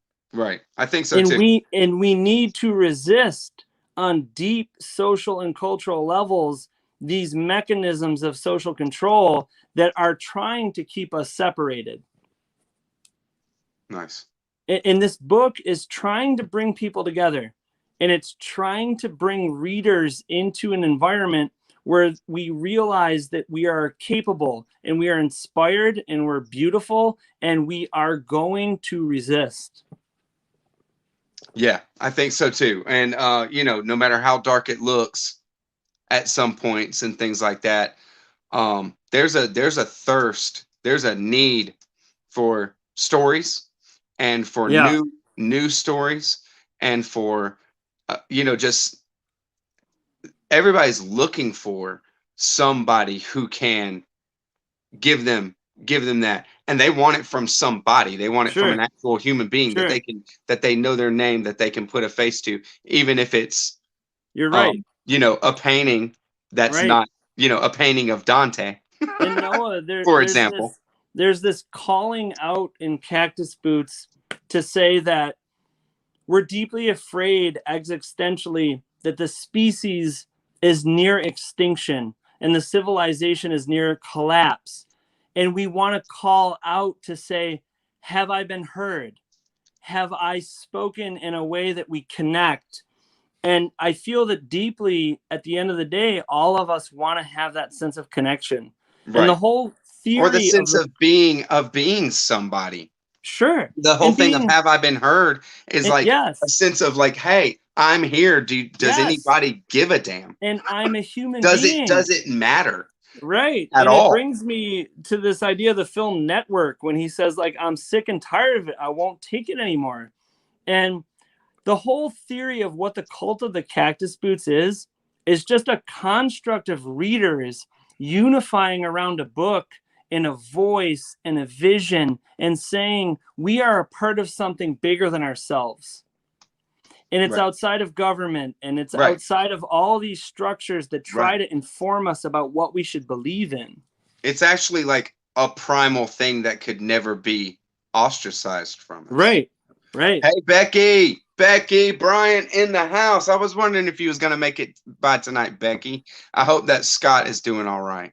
I think so too. We need to resist on deep social and cultural levels these mechanisms of social control that are trying to keep us separated. Nice. And this book is trying to bring people together, and it's trying to bring readers into an environment where we realize that we are capable and we are inspired and we're beautiful and we are going to resist. Yeah, I think so too. And you know, no matter how dark it looks at some points and things like that, there's a thirst, there's a need for stories and for new stories and for you know, just everybody's looking for somebody who can give them that, and they want it from somebody. They want it from an actual human being that they can, that they know their name, that they can put a face to, even if it's you're right, you know, a painting that's not, you know, a painting of Dante. And Noah, for example, there's this calling out in Cactus Boots to say that we're deeply afraid existentially that the species is near extinction and the civilization is near collapse. And we want to call out to say, have I been heard? Have I spoken in a way that we connect? And I feel that deeply at the end of the day, all of us want to have that sense of connection. And the whole theory, or the sense of being somebody. Sure. The whole thing of have I been heard is like a sense of like, hey, I'm here. Does anybody give a damn? And I'm a human being. Does it matter? Right. At all. It brings me to this idea of the film Network when he says, like, I'm sick and tired of it. I won't take it anymore. And the whole theory of what the cult of the Cactus Boots is just a construct of readers unifying around a book in a voice and a vision and saying we are a part of something bigger than ourselves. And it's outside of government, and it's outside of all these structures that try to inform us about what we should believe in. It's actually like a primal thing that could never be ostracized from us. Right. Hey, Becky Bryant in the house. I was wondering if you was going to make it by tonight, Becky. I hope that Scott is doing all right.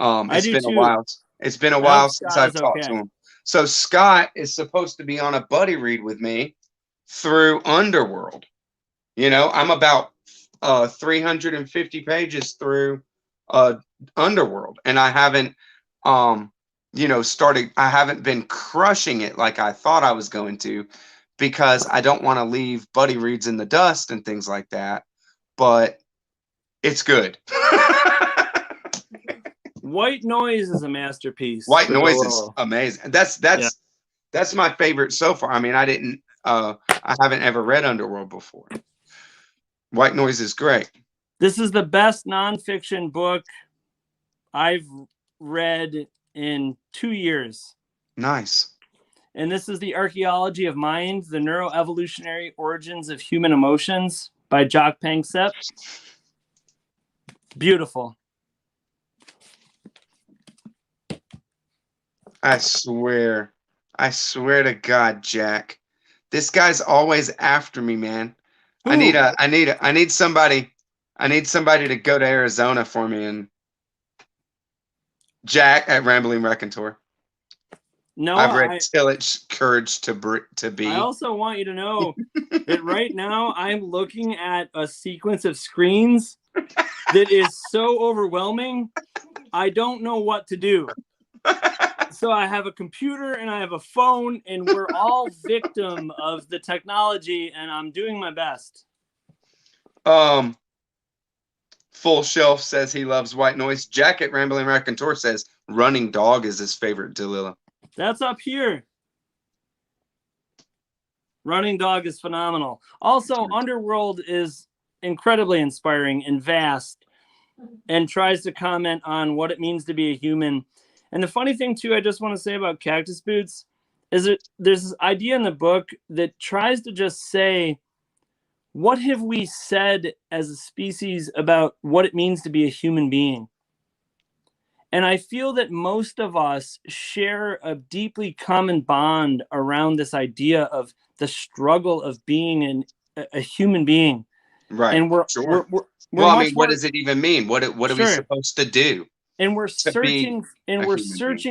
It's been a while. It's been a while since I've talked to him. So Scott is supposed to be on a buddy read with me through Underworld. You know, I'm about 350 pages through Underworld, and I haven't you know, I haven't been crushing it like I thought I was going to, because I don't want to leave buddy reads in the dust and things like that. But it's good. White Noise is a masterpiece. White Noise is amazing. That's my favorite so far. I mean, I haven't ever read Underworld before. White Noise is great. This is the best nonfiction book I've read in 2 years. Nice. And this is The Archaeology of Mind, The Neuroevolutionary Origins of Human Emotions by Jock Pangsep. Beautiful. I swear to God, Jack, this guy's always after me, man. Ooh. I need somebody to go to Arizona for me, and Jack at Rambling Raconteur. No, I've read Tillich's Courage to Be. I also want you to know that right now I'm looking at a sequence of screens that is so overwhelming. I don't know what to do. So I have a computer and I have a phone, and we're all victim of the technology, and I'm doing my best. Full Shelf says he loves White Noise. Jack at Rambling Raconteur says Running Dog is his favorite Delilah. That's up here. Running Dog is phenomenal. Also, Underworld is incredibly inspiring and vast and tries to comment on what it means to be a human. And the funny thing, too, I just want to say about Cactus Boots is that there's this idea in the book that tries to just say, what have we said as a species about what it means to be a human being? And I feel that most of us share a deeply common bond around this idea of the struggle of being a human being. Right. And we're I mean, what does it even mean? What are we supposed to do? And we're searching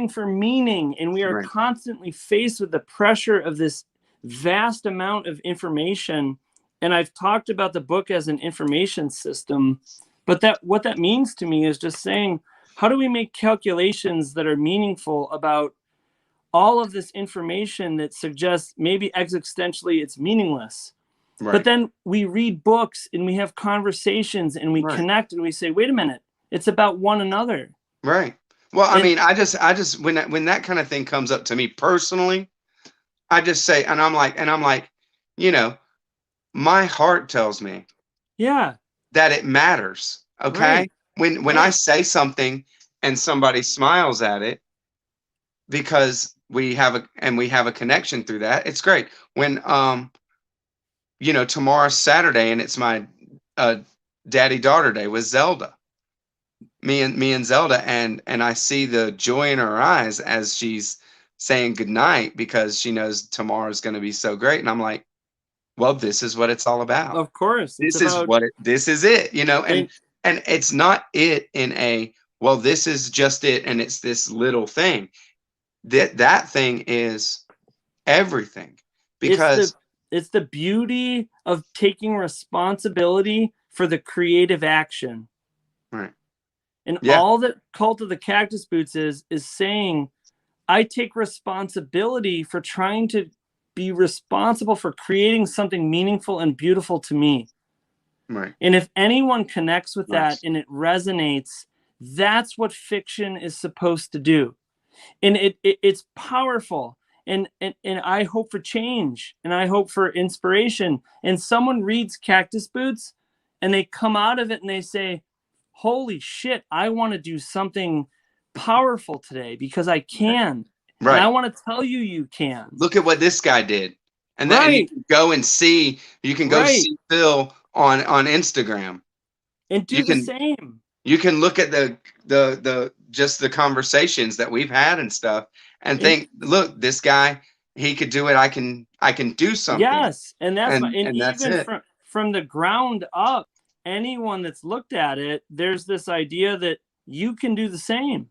for meaning, and we are constantly faced with the pressure of this vast amount of information. And I've talked about the book as an information system But what that means to me is just saying, how do we make calculations that are meaningful about all of this information that suggests maybe existentially it's meaningless? Right. But then we read books and we have conversations and we connect and we say, wait a minute, it's about one another. Right. Well, I mean, I just when that kind of thing comes up to me personally, I just say, and I'm like, you know, my heart tells me, yeah, that it matters. Okay. Right. When I say something and somebody smiles at it because we have a connection through that, it's great. When you know, tomorrow's Saturday and it's my daddy-daughter day with Zelda. Me and Zelda, and I see the joy in her eyes as she's saying goodnight because she knows tomorrow's going to be so great. And I'm like, well, this is what it's all about. Of course. This is it, you know, and it's not it in a, well, this is just it. And it's this little thing that thing is everything, because it's the beauty of taking responsibility for the creative action. Right. And all that Cult of the Cactus Boots is saying, I take responsibility for trying to be responsible for creating something meaningful and beautiful to me. Right. And if anyone connects with that and it resonates, that's what fiction is supposed to do. And it's powerful. And I hope for change, and I hope for inspiration. And someone reads Cactus Boots and they come out of it and they say, holy shit, I want to do something powerful today because I can. Right. And I want to tell you, you can. Look at what this guy did. And then you can go and see, see Phil on Instagram. And do the same. You can look at the just the conversations that we've had and stuff and think, look, this guy, he could do it. I can do something. Yes. And that's and that's even it. From the ground up, anyone that's looked at it, there's this idea that you can do the same.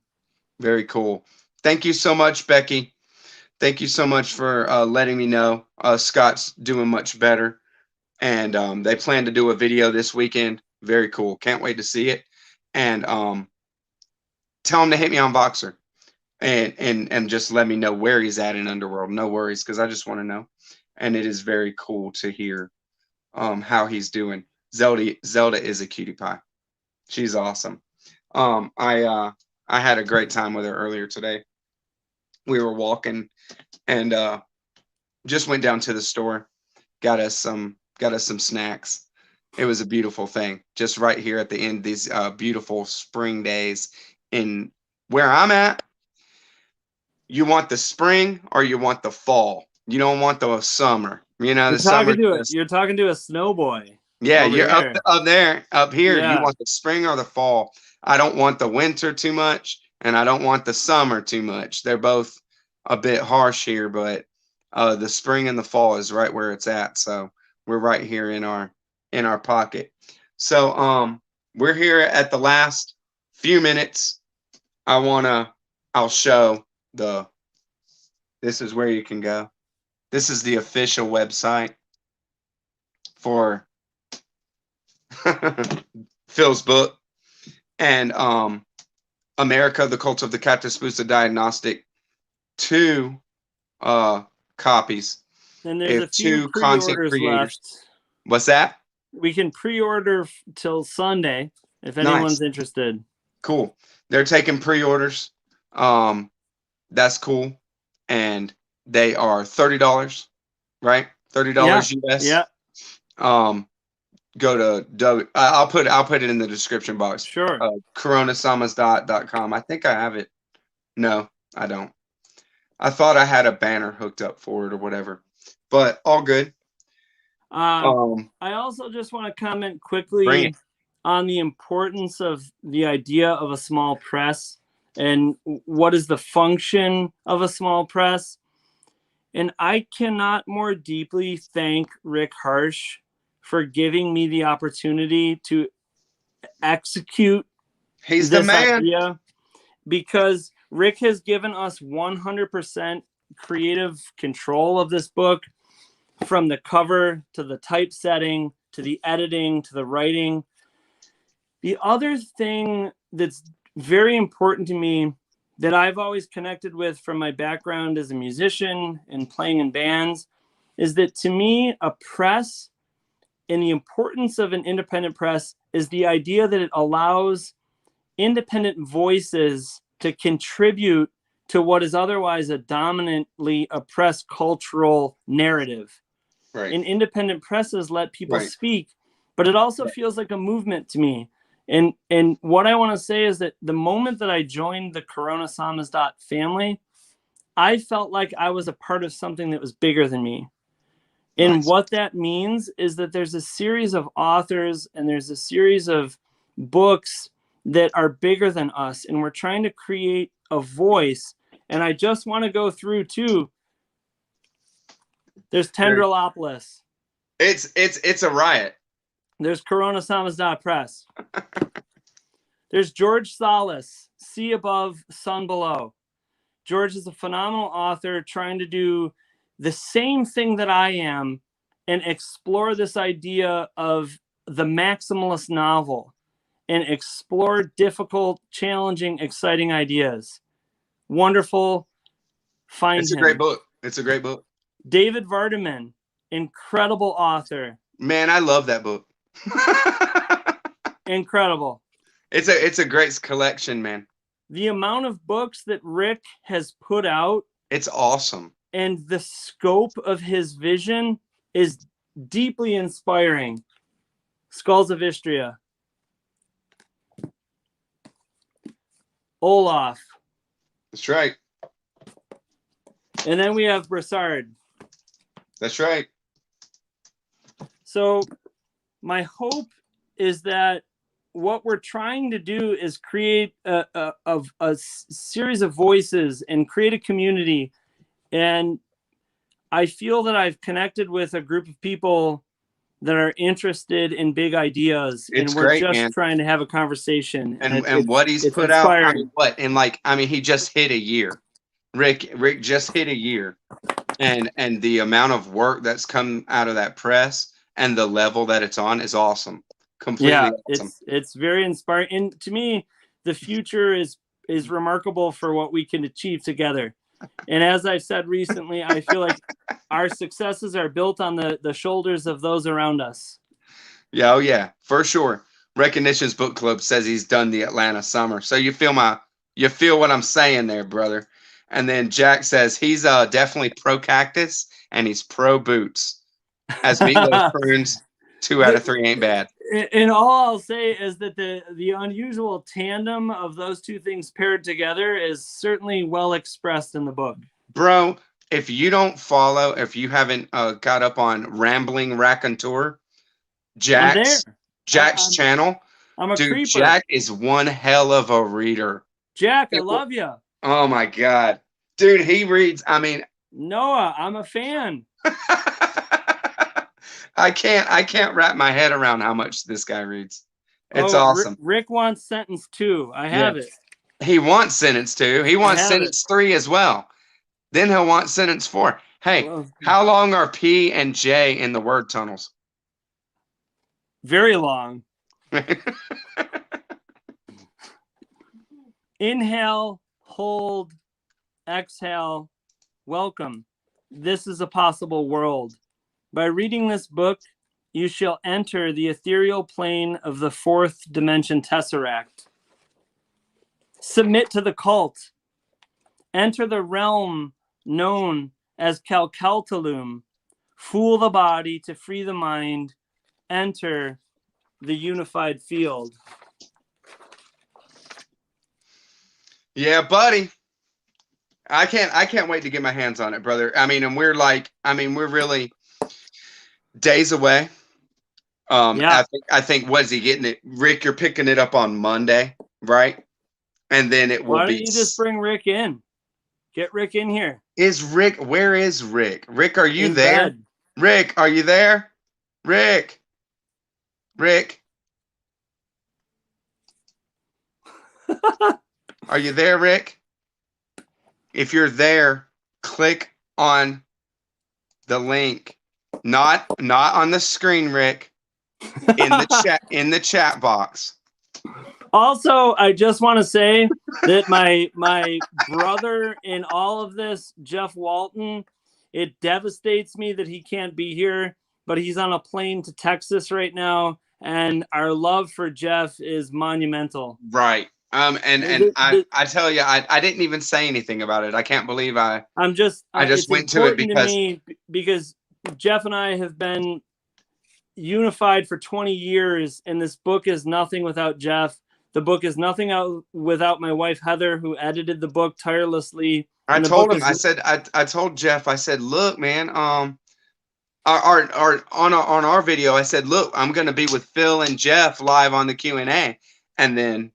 Very cool. Thank you so much, Becky. Thank you so much for letting me know. Scott's doing much better, and they plan to do a video this weekend. Very cool. Can't wait to see it. And tell him to hit me on Voxer, and just let me know where he's at in Underworld. No worries, because I just want to know. And it is very cool to hear how he's doing. Zelda is a cutie pie. She's awesome. I had a great time with her earlier today. We were walking and just went down to the store, got us some snacks. It was a beautiful thing, just right here at the end of these beautiful spring days. In where I'm at, you want the spring or you want the fall. You don't want the summer. You know, you're talking to a snow boy. Yeah, you're up there. Up here, Yeah. You want the spring or the fall. I don't want the winter too much, and I don't want the summer too much. They're both a bit harsh here, but the spring and the fall is right where it's at. So we're right here in our pocket. So we're here at the last few minutes. I'll show this is where you can go. This is the official website for Phil's book, and America, the Cult of the Cactus Boots, the Diagnostic, 2 copies. And there's a few content pre-orders creators left. What's that? We can pre-order till Sunday if anyone's interested. Cool. They're taking pre-orders. That's cool. And they are $30, right? $30 US. Yeah. Go to I'll put it in the description box. Sure. coronasamas.com. I think I have it. No, I don't. I thought I had a banner hooked up for it or whatever, but all good. I also just want to comment quickly on the importance of the idea of a small press and what is the function of a small press. And I cannot more deeply thank Rick Harsch for giving me the opportunity to execute He's the man. idea, because Rick has given us 100% creative control of this book, from the cover to the typesetting to the editing to the writing. The other thing that's very important to me that I've always connected with from my background as a musician and playing in bands is that, to me, a press and the importance of an independent press is the idea that it allows independent voices to contribute to what is otherwise a dominantly oppressed cultural narrative. Right. And independent presses let people speak, but it also feels like a movement to me. And what I want to say is that the moment that I joined the Corona Samizdat family, I felt like I was a part of something that was bigger than me. And what that means is that there's a series of authors and there's a series of books that are bigger than us, and we're trying to create a voice. And I just want to go through too. There's Tendrilopolis. It's a riot. There's Corona Samizdat Press. There's George Salas, Sea Above, Sun Below. George is a phenomenal author trying to do the same thing that I am and explore this idea of the maximalist novel and explore difficult, challenging, exciting ideas. Wonderful. Find him. It's a great book. It's a great book. David Vardaman, incredible author. Man, I love that book. Incredible. It's a great collection, man. The amount of books that Rick has put out, it's awesome. And the scope of his vision is deeply inspiring. Skulls of Istria. Olaf. That's right. And then we have Brossard. That's right. So my hope is that what we're trying to do is create a series of voices and create a community. And I feel that I've connected with a group of people that are interested in big ideas. It's and we're great, just man. Trying to have a conversation. And what he's put inspiring. out, he just hit a year. Rick just hit a year. And the amount of work that's come out of that press and the level that it's on is awesome. Completely awesome. It's very inspiring. And to me, the future is remarkable for what we can achieve together. And as I've said recently, I feel like our successes are built on the shoulders of those around us. Yeah, oh yeah, for sure. Recognitions Book Club says he's done the Atlanta summer. So you feel what I'm saying there, brother. And then Jack says he's definitely pro Cactus and he's pro boots. As Meatloaf prunes, 2 out of 3 ain't bad. And all I'll say is that the unusual tandem of those two things paired together is certainly well expressed in the book. Bro, if you haven't got up on Rambling Raconteur, Jack's channel, I'm a creeper. Jack is one hell of a reader. Jack, I love you. Oh my God. Dude, he reads, Noah, I'm a fan. I can't wrap my head around how much this guy reads. It's awesome. Rick wants sentence 2. I have it. He wants sentence 2. He wants sentence 3 as well. Then he'll want sentence 4. Hey, how long are P and J in the word tunnels? Very long. Inhale, hold, exhale, welcome. This is a possible world. By reading this book, you shall enter the ethereal plane of the 4th dimension tesseract. Submit to the cult. Enter the realm known as Calcaltalum. Fool the body to free the mind. Enter the unified field. Yeah, buddy. I can't wait to get my hands on it, brother. And we're really days away. I think what is he getting it? Rick, you're picking it up on Monday, right? And then it will Why don't you just bring Rick in? Get Rick in here. Where is Rick? Rick, are you in there? Bed. Rick, are you there? Rick. Are you there, Rick? If you're there, click on the link. Not on the screen, Rick. In the chat box. Also, I just want to say that my brother in all of this, Jeff Walton, it devastates me that he can't be here, but he's on a plane to Texas right now, and our love for Jeff is monumental. Right. I tell you, I didn't even say anything about it. I can't believe I just went to it because Jeff and I have been unified for 20 years, and this book is nothing without Jeff. The book is nothing out without my wife Heather, who edited the book tirelessly. I told him, I told Jeff, I said, look, man, on our video, I said, look, I'm gonna be with Phil and Jeff live on the Q&A, and then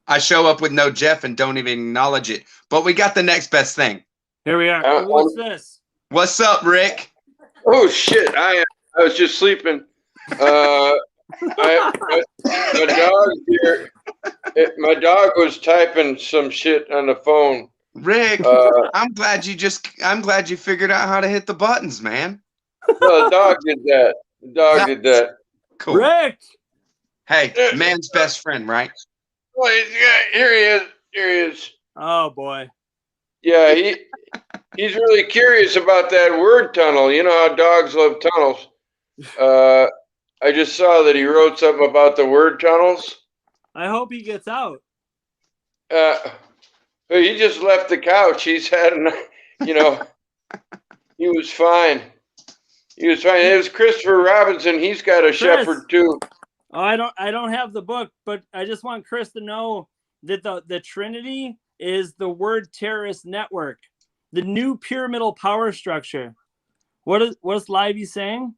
I show up with no Jeff and don't even acknowledge it. But we got the next best thing. Here we are. What's this? What's up, Rick? Oh shit! I was just sleeping. My dog here. My dog was typing some shit on the phone. Rick, I'm glad you figured out how to hit the buttons, man. No, the dog did that. The dog did that. Cool. Rick. Hey, man's best friend, right? Well, here he is. Here he is. Oh boy. Yeah, he's really curious about that word tunnel. You know how dogs love tunnels. I just saw that he wrote something about the word tunnels. I hope he gets out. He just left the couch. He's had, he was fine. He was fine. It was Christopher Robinson. He's got a shepherd too. Oh, I don't have the book, but I just want Chris to know that the Trinity is the word terrorist network, the new pyramidal power structure. What's Livey saying?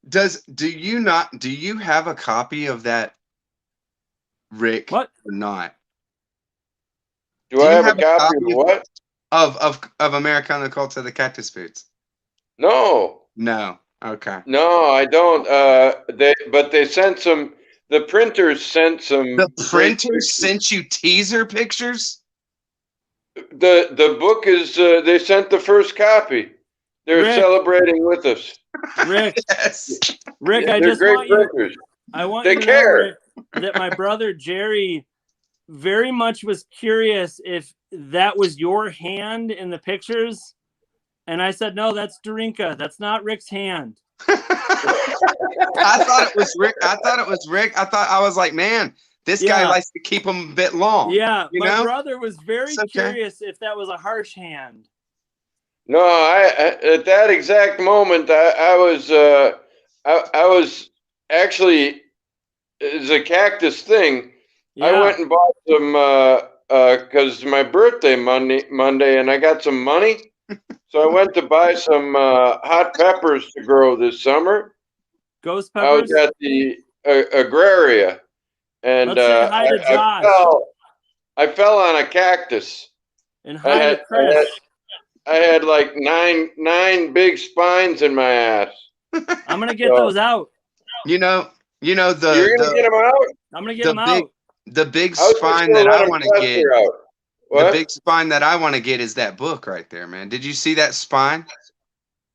Do you have a copy of that, Rick? What? Or not? Do I have a copy of what? Of Americana Cult of the Cactus Foods? No. No. Okay. No, I don't. They sent some. The printers sent some. The printers sent you teaser pictures? The book is. They sent the first copy. They're celebrating with us. Rick. Yes. Rick, yeah, I just want you. I want they you to care. know that my brother Jerry very much was curious if that was your hand in the pictures. And I said, no, that's Darinka. That's not Rick's hand. I thought it was Rick. I was like, man, this guy likes to keep them a bit long. Yeah, my brother was very curious if that was a Harsch hand. No, at that exact moment, I was actually, it's a Cactus thing. Yeah. I went and bought some because my birthday Monday, and I got some money. So I went to buy some hot peppers to grow this summer. Ghost peppers? I was at the Agraria, and Let's say hi to Josh. I fell on a cactus. And hi to Chris. I had like nine big spines in my ass. I'm gonna get those out. You're gonna get them out? I'm gonna get them out. The big spine that I want to get. The big spine that I want to get is that book right there, man. Did you see that spine?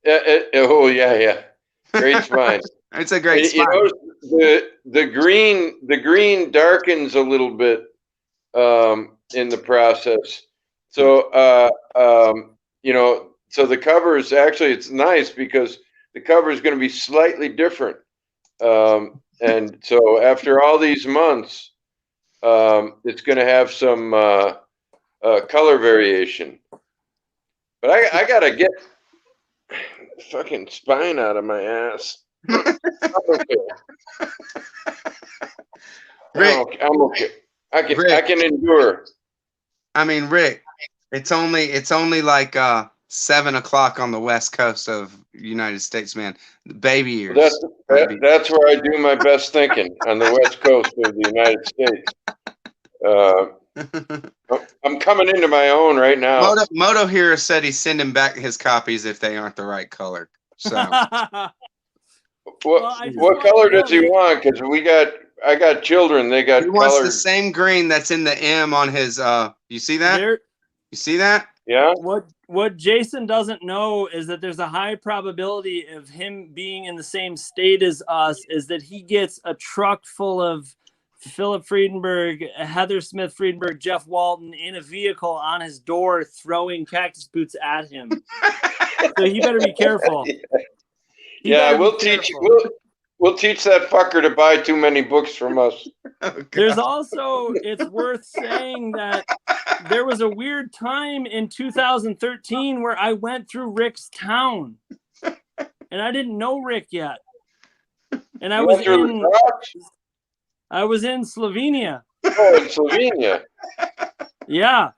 Oh yeah. Great spine. It's a great spine. The green darkens a little bit in the process. So so the cover is actually, it's nice because the cover is going to be slightly different. And so after all these months, it's going to have some color variation. But I got to get the fucking spine out of my ass. Rick, I'm okay. I can endure. I mean, Rick, it's only like 7 o'clock on the west coast of United States, man. Baby ears. That's where I do my best thinking, on the west coast of the United States. I'm coming into my own right now. Moto here said he's sending back his copies if they aren't the right color. So, what color does he want? Because I got children. They got. He wants the same green that's in the M on his. You see that? You see that? Yeah. what Jason doesn't know is that there's a high probability of him being in the same state as us, is that he gets a truck full of Phillip Freedenberg, Heather Smith Freedenberg, Jeff Walton in a vehicle on his door throwing cactus boots at him. So he better be careful. Yeah, we'll teach that fucker to buy too many books from us. Oh, There's also, it's worth saying that there was a weird time in 2013 where I went through Rick's town, and I didn't know Rick yet. And I was in Slovenia. Oh, in Slovenia. Yeah.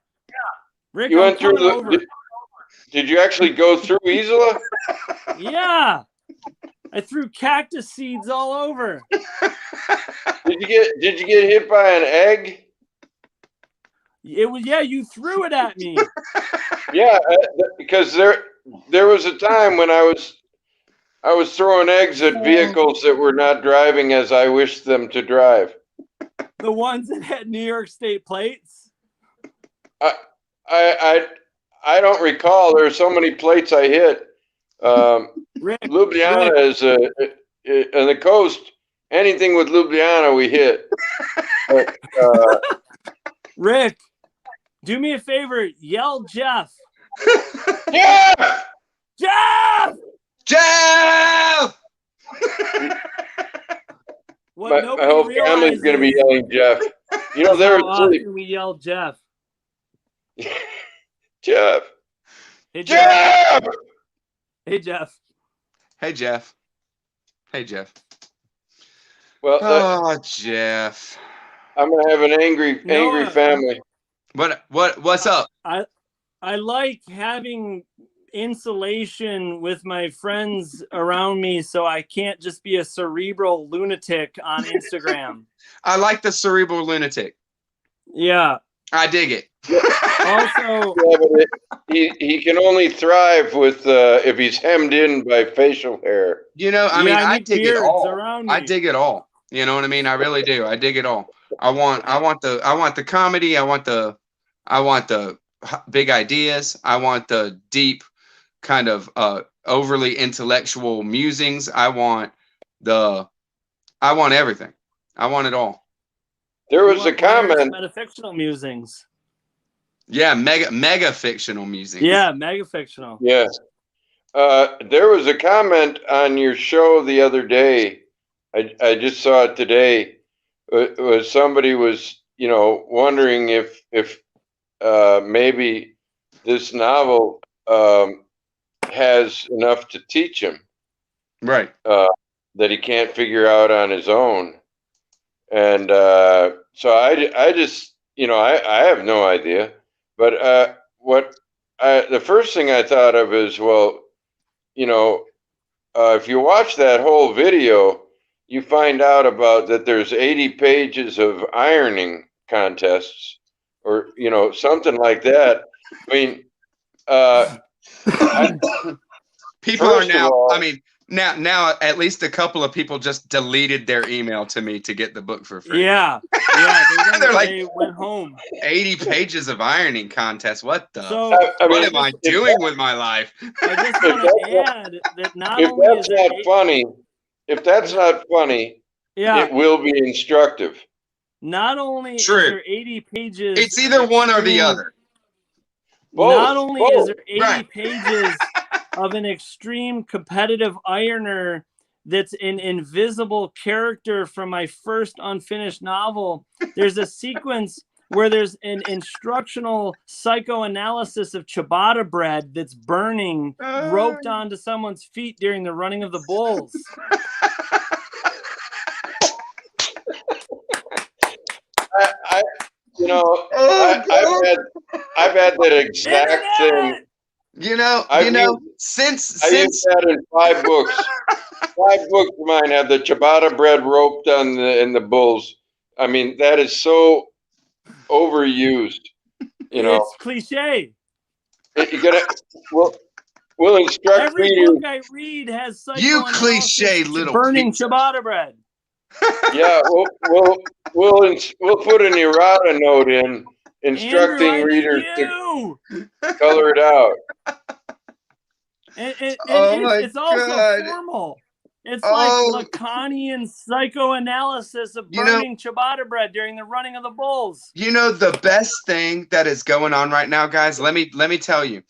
Rick, you went through did you actually go through Isola? Yeah. I threw cactus seeds all over. Did you get hit by an egg? It was, yeah, you threw it at me. Yeah, because there was a time when I was throwing eggs at vehicles that were not driving as I wished them to drive. The ones that had New York State plates? I don't recall. There are so many plates I hit. Ljubljana is on the coast. Anything with Ljubljana, we hit. But, Rick, do me a favor. Yell Jeff. Yeah! Jeff! Jeff! My whole family's going to be yelling Jeff. You know, they're asleep. We yell Jeff. Jeff. Hey, Jeff. Jeff! Hey, Jeff. Hey, Jeff. Hey, Jeff. Well, oh, Jeff. I'm going to have an angry family. What's up? I like having insulation with my friends around me so I can't just be a cerebral lunatic on Instagram. I like the cerebral lunatic. Yeah. I dig it. Also, yeah, but he can only thrive with if he's hemmed in by facial hair. You know, I mean, I dig it all. Around me. I dig it all. You know what I mean? I really do. I dig it all. I want the comedy. I want the big ideas. I want the deep kind of overly intellectual musings. I want everything. I want it all. There was a comment. Metafictional musings. Yeah, mega fictional musings. Yeah, mega fictional. Yeah. There was a comment on your show the other day. I just saw it today. It was somebody was, wondering if maybe this novel has enough to teach him. Right. That he can't figure out on his own. And so I just, I have no idea. But the first thing I thought of is, well, if you watch that whole video, you find out about that there's 80 pages of ironing contests or, something like that. I mean, people are now, now at least a couple of people just deleted their email to me to get the book for free. Yeah. They went home. 80 pages of ironing contest. What the? So, what am I doing with my life? I just want to add that not if only that's is not funny, if that's not funny, yeah, it will be instructive. Not only True. is there 80 pages. It's either one or the other. Not only is there 80 Right. pages of an extreme competitive ironer that's an invisible character from my first unfinished novel, there's a sequence where there's an instructional psychoanalysis of ciabatta bread that's burning, roped onto someone's feet during the running of the bulls. I've had that exact thing. Since used that in 5 books. 5 books of mine have the ciabatta bread roped on in the bulls. I mean, that is overused. It's cliche. We'll instruct every readers. book I read has you cliche little burning pizza. ciabatta bread. Yeah, we'll put an errata note in instructing Andrew, readers you. to color it out. It's also formal. It's like Lacanian psychoanalysis of burning ciabatta bread during the running of the bulls. You know the best thing that is going on right now, guys? Let me tell you.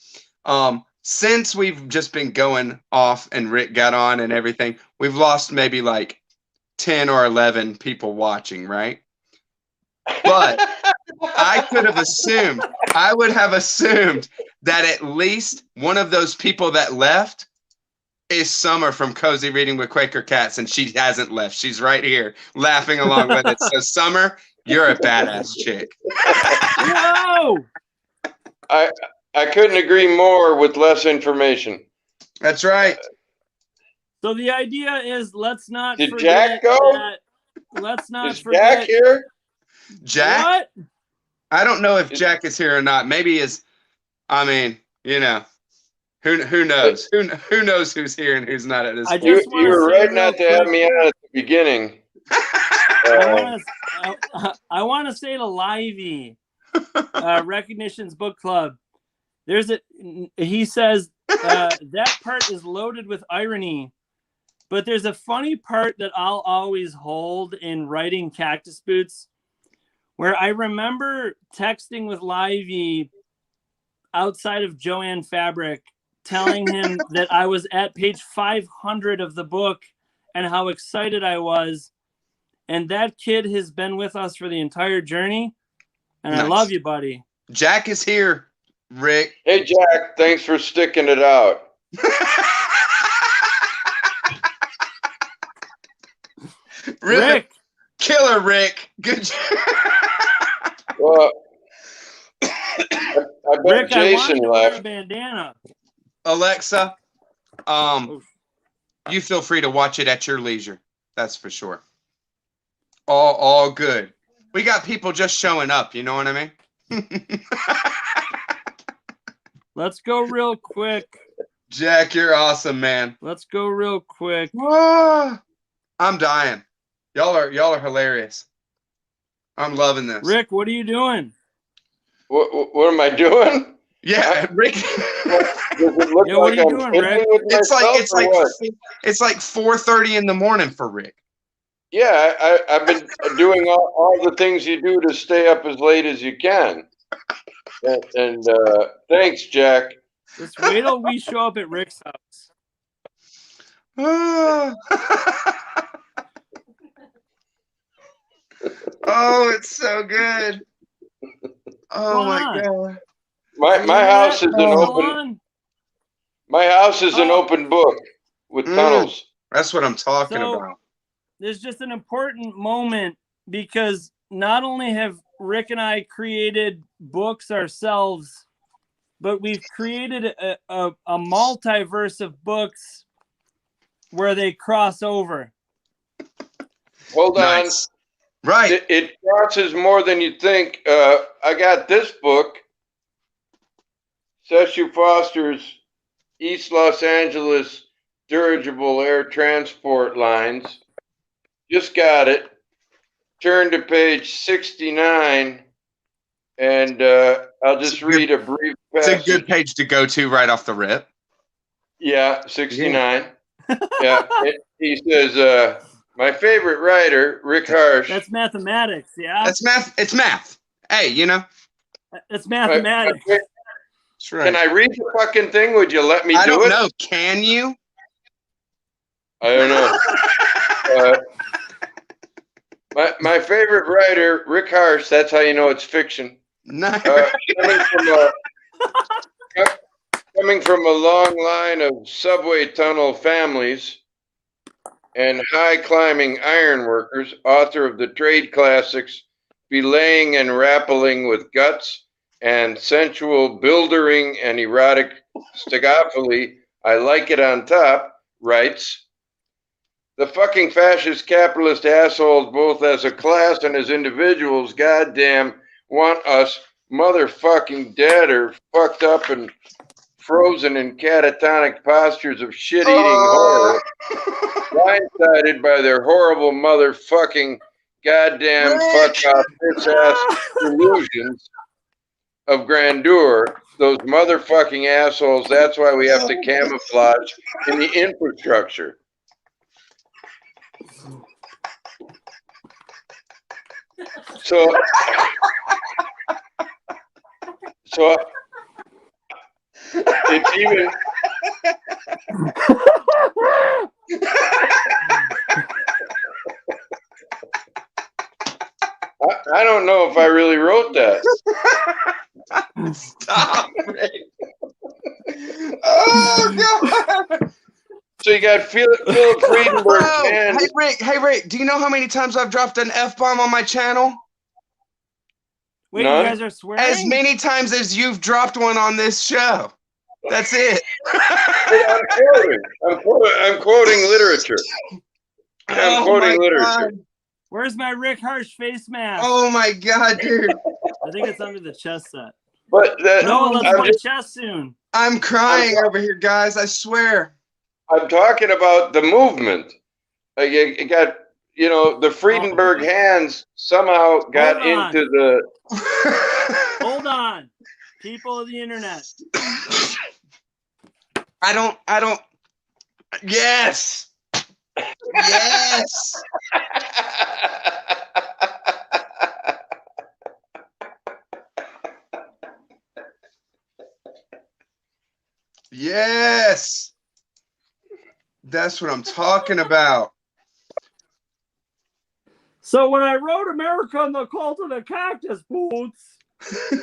Since we've just been going off and Rick got on and everything, we've lost maybe like 10 or 11 people watching, right? But I would have assumed that at least one of those people that left is Summer from Cozy Reading with Quaker Cats, and she hasn't left. She's right here laughing along with it. So, Summer, you're a badass chick. Whoa! I couldn't agree more with less information. That's right. So the idea is let's not Did forget Jack go? that. Let's not Is forget. Jack here? Jack? What? I don't know if Jack is here or not. Maybe I mean, you know, who knows? Who knows who's here and who's not at this point? You were right not to have me on at the beginning. I want to say to Livey, Recognition's Book Club. He says that part is loaded with irony, but there's a funny part that I'll always hold in writing Cactus Boots, where I remember texting with Livey outside of Joanne Fabric, telling him that I was at page 500 of the book and how excited I was. And that kid has been with us for the entire journey. And nice. I love you, buddy. Jack is here, Rick. Hey, Jack, thanks for sticking it out. Rick. Killer Rick. Good job. Well, I bet Rick, Jason I left. wear a bandana. Alexa, you feel free to watch it at your leisure. That's for sure. All good. We got people just showing up. You know what I mean? Let's go real quick. Jack, you're awesome, man. Let's go real quick. I'm dying. Y'all are hilarious. I'm loving this. Rick, what are you doing? What am I doing? Yeah, Rick. What are you doing, Rick? It's like 4:30 in the morning for Rick. Yeah, I've been doing all the things you do to stay up as late as you can. And thanks, Jack. Just wait till we show up at Rick's house. Oh, it's so good. Oh my god. My house is an open. My house is an open book with tunnels. That's what I'm talking about. There's just an important moment because not only have Rick and I created books ourselves, but we've created a multiverse of books where they cross over. Hold on. Right. It crosses more than you think. I got this book, Seshu Foster's East Los Angeles Dirigible Air Transport Lines. Just got it. Turn to page 69, and I'll just read a brief passage. It's a good page to go to right off the rip. Yeah, 69. Yeah. He says, my favorite writer, Rick Harsch. That's mathematics, yeah? That's math. It's math. Hey, you know. It's mathematics. That's right. Can I read the fucking thing? Would you let me do it? I don't know. Can you? I don't know. My favorite writer, Rick Harsch, that's how you know it's fiction. Nice. Coming from a long line of subway tunnel families and high-climbing ironworkers, author of the trade classics Belaying and Rappelling with Guts and Sensual Buildering and Erotic Stegophilie, I Like It on Top, writes, the fucking fascist capitalist assholes, both as a class and as individuals, goddamn, want us motherfucking dead or fucked up and frozen in catatonic postures of shit-eating horror, blindsided by their horrible motherfucking goddamn fuck-off piss-ass delusions of grandeur, those motherfucking assholes, that's why we have to camouflage in the infrastructure. So it's even. I don't know if I really wrote that. Stop, Rick. Oh, God. So you got Phillip Freedenburg. Hey, Rick, do you know how many times I've dropped an F-bomb on my channel? Wait, None? you guys are swearing? As many times as you've dropped one on this show. That's it. I'm quoting literature. I'm quoting literature. God. Where's my Rick Harsch face mask? Oh my God, dude. I think it's under the chest set. But No, let's play chess soon. I'm crying over here, guys. I swear. I'm talking about the movement. You got, the Freedenberg hands somehow got into the. Hold on, people of the internet. I don't. Yes. Yes. Yes. That's what I'm talking about. So when I wrote America and the Cult of the Cactus Boots,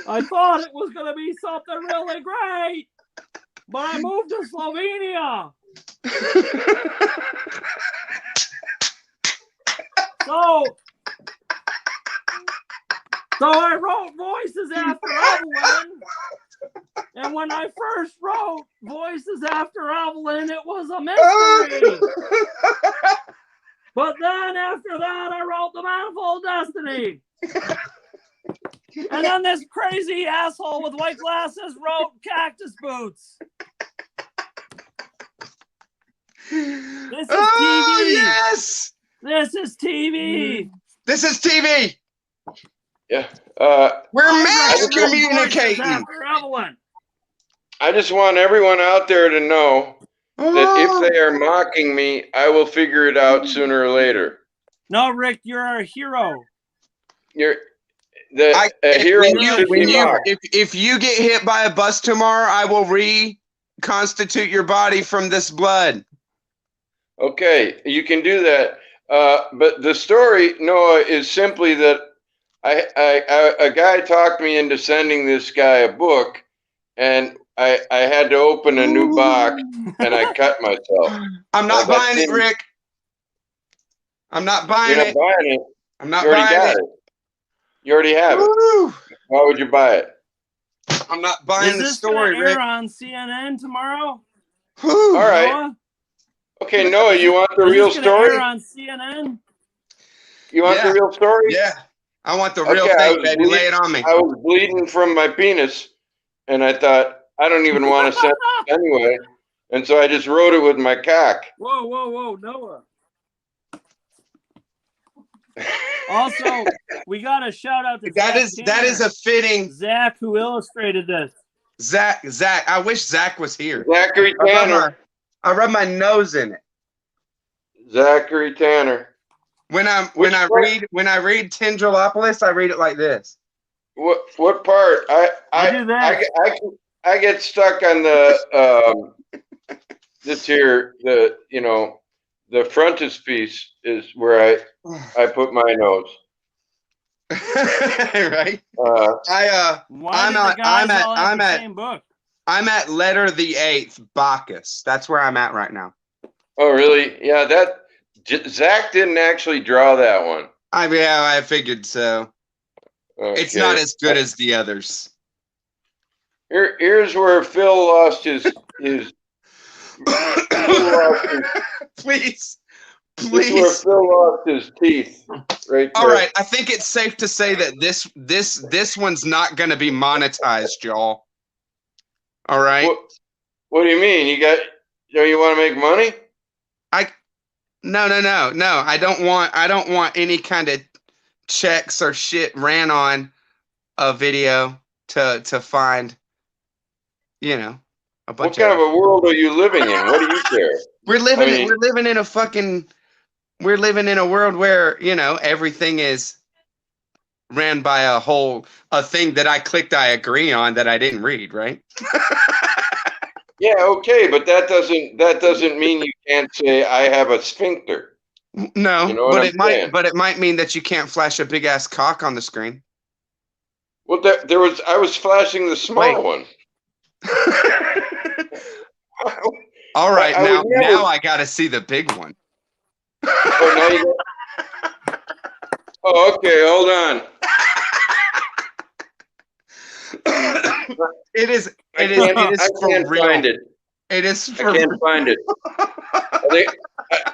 I thought it was going to be something really great. But I moved to Slovenia. So I wrote Voices After Evelyn. And when I first wrote Voices After Evelyn, it was a mystery. But then after that, I wrote The Manifold Destiny. And then this crazy asshole with white glasses wrote Cactus Boots. This is TV. Yes. This is TV. This is TV. Yeah. We're mass communicating. After Evelyn. I just want everyone out there to know that if they are mocking me, I will figure it out sooner or later. No, Rick, you're our hero. You're a hero. If you get hit by a bus tomorrow, I will reconstitute your body from this blood. Okay, you can do that. But the story, Noah, is simply that a guy talked me into sending this guy a book, and I had to open a new box, and I cut myself. I'm not buying it, Rick. I'm not buying it. You're not buying it. I'm not You already buying got it. You already have it. Why would you buy it? I'm not buying the story, Rick. Is this Rick. on CNN tomorrow? All right. Noah? Okay, Noah, you want the real story? Air on CNN? You want the real story? Yeah. I want the real thing, baby. Lay it on me. I was bleeding from my penis, and I thought, I don't even want to send it anyway. And so I just wrote it with my cock. Whoa, Noah. Also, we got a shout out to that is a fitting Zach who illustrated this. Zach. I wish Zach was here. Zachary Tanner. I rub my nose in it. Zachary Tanner. When I read Tendrilopolis, I read it like this. What part? I get stuck on the this here, the frontispiece is where I put my nose. Right. I'm at letter the 8th, Bacchus. That's where I'm at right now. Oh, really? Yeah, Zach didn't actually draw that one. I figured so. Okay. It's not as good as the others. Here's where Phil lost his Please. This is where Phil lost his teeth. Right there. All right, I think it's safe to say that this one's not going to be monetized, y'all. All right. What do you mean? You want to make money? No. I don't want any kind of checks or shit ran on a video to find, you know, a bunch What kind of a world are you living in? What do you care? we're living in a world where, you know, everything is ran by a thing that I clicked I agree on that I didn't read, right? Yeah, okay, but that doesn't mean you can't say I have a sphincter. No, You know what I'm saying? but it might mean that you can't flash a big ass cock on the screen. Well, I was flashing the small one. All right, I would never- now I got to see the big one. Oh, now you oh, okay, hold on. It is I for can't real. find it. It is for I can't find it.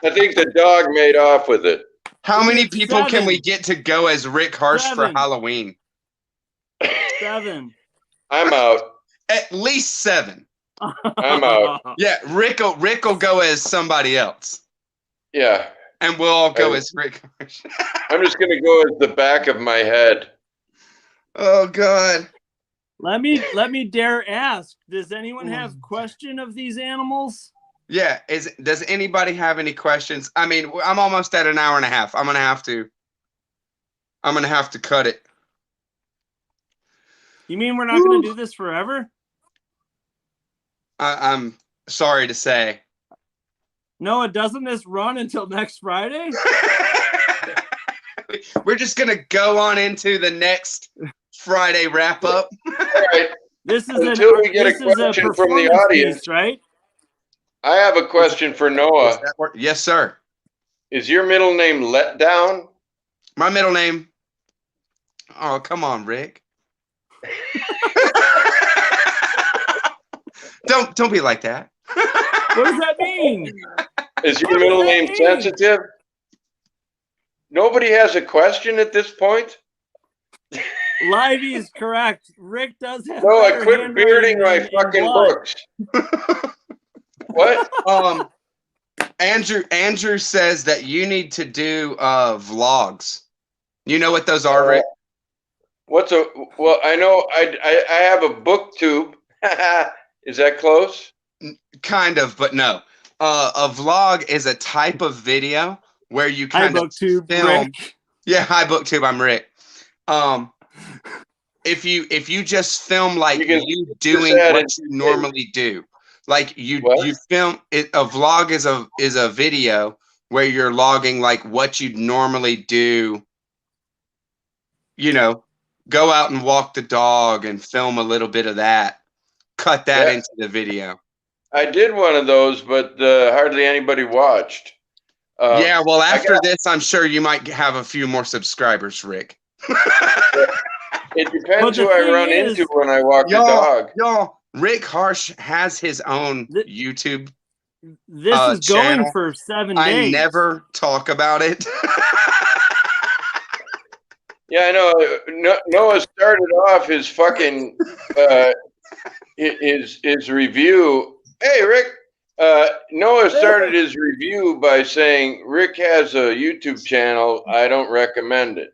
I think the dog made off with it. How many people can we get to go as Rick Harsch for Halloween? 7. I'm out. At least 7. I'm out. Yeah, Rick will go as somebody else. Yeah. And we'll all go as Rick Harsch. I'm just gonna go as the back of my head. Oh God. Let me dare ask, does anyone have question of these animals? Yeah, does anybody have any questions? I mean, I'm almost at an hour and a half. I'm gonna have to cut it. You mean we're not going to do this forever? I'm sorry to say. No, doesn't this run until next Friday? We're just gonna go on into the next Friday wrap up. All right. This is Until we get a question from the audience, piece, right? I have a question for Noah. Yes, sir. Is your middle name Letdown? My middle name. Oh, come on, Rick. Don't be like that. What does that mean? Is your middle name sensitive? Nobody has a question at this point? Livey is correct. Rick does have. No, I quit bearding my fucking books. What? Andrew says that you need to do vlogs. You know what those are, Rick? Well, I know I have a booktube. Is that close? Kind of, but no. A vlog is a type of video where you kind of film. Rick. Yeah, hi booktube. I'm Rick. If you just film like you doing what you normally do, like you film it. A vlog is a video where you're logging like what you'd normally do. You know, go out and walk the dog and film a little bit of that. Cut that into the video. I did one of those, but hardly anybody watched. Yeah, well, after this, I'm sure you might have a few more subscribers, Rick. It depends who I run into when I walk the dog. Y'all, Rick Harsch has his own YouTube This is channel. going for 7 days. I never talk about it. Yeah, I know. Noah started off his fucking his review. Hey, Rick. Noah started his review by saying Rick has a YouTube channel. I don't recommend it.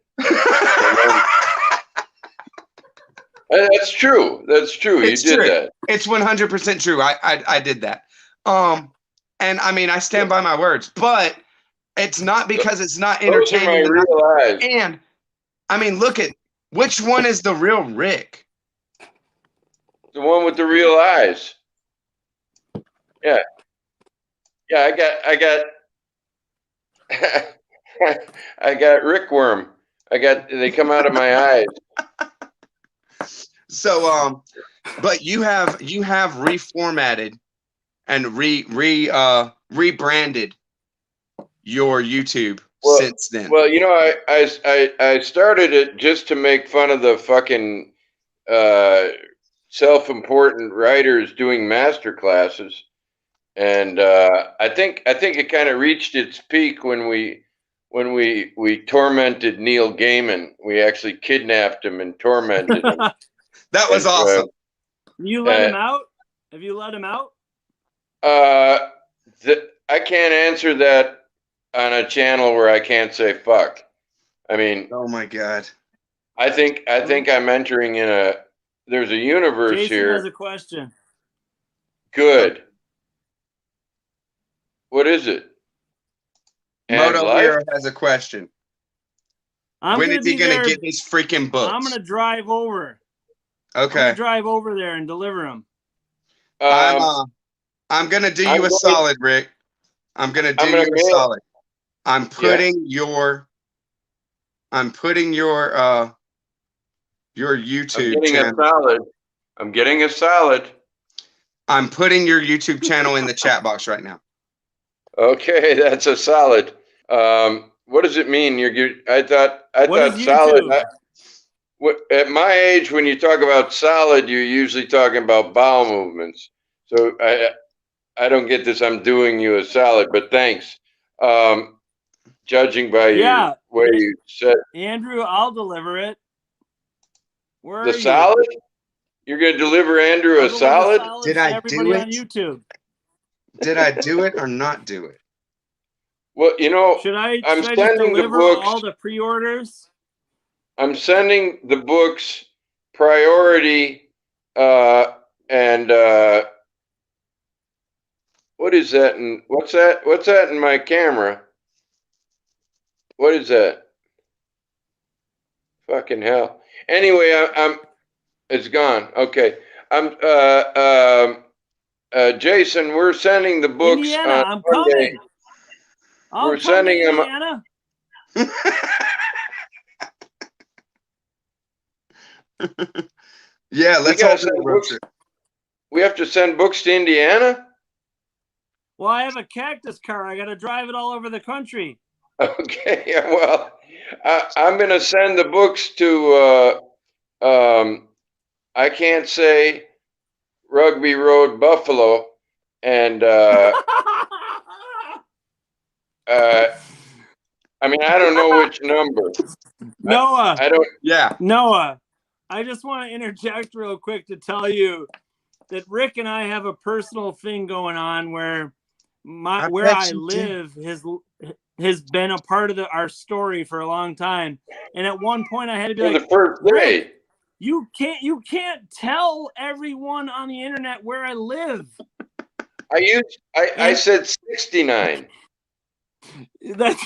That's true. That's true. You did that. It's 100% true. I did that. And I mean, I stand by my words, but it's not because it's not entertaining. Those are my real eyes. And I mean, look at which one is the real Rick? The one with the real eyes. Yeah. Yeah, I got Rickworm. They come out of my eyes. So but you have reformatted and rebranded your YouTube since then. Well, you know, I started it just to make fun of the fucking self-important writers doing master classes. And I think it kind of reached its peak when we tormented Neil Gaiman. We actually kidnapped him and tormented him. That was awesome. You let him out? Have you let him out? I can't answer that on a channel where I can't say fuck. I mean, oh my God. I think I'm entering in there's a universe Jason here. has a question. Good. What is it? And Moto life? Hero has a question. When is he gonna get his freaking books? I'm gonna drive over. Okay. I'm gonna drive over there and deliver them. I'm gonna do you a solid, Rick. I'm gonna do you a solid. I'm putting your YouTube channel. I'm getting a solid. I'm putting your YouTube channel in the chat box right now. Okay, that's a solid. What does it mean? I thought solid. At my age, when you talk about solid, you're usually talking about bowel movements. So I don't get this. I'm doing you a solid, but thanks. Judging by your way you said, Andrew, I'll deliver it. Where are the solid? You're going to deliver Andrew a solid? Did I do it? On YouTube. Did I do it or not do it? Well, you know, should I I'm just sending deliver the books, all the pre-orders? I'm sending the books priority, and what is that? And what's that? What's that in my camera? What is that? Fucking hell. Anyway, it's gone. Okay. Jason, we're sending the books. Indiana, I'm coming. We're sending them. Indiana. Yeah, let's all send books. We have to send books to Indiana? Well, I have a Cactus car. I got to drive it all over the country. Okay, well, I'm going to send the books to, I can't say Rugby Road, Buffalo, and I mean, I don't know which number. Noah. I don't. Yeah. Noah, I just want to interject real quick to tell you that Rick and I have a personal thing going on where where I live has been a part of our story for a long time. And at one point I had to be like, the first day. You can't tell everyone on the internet where I live. I said 69. That's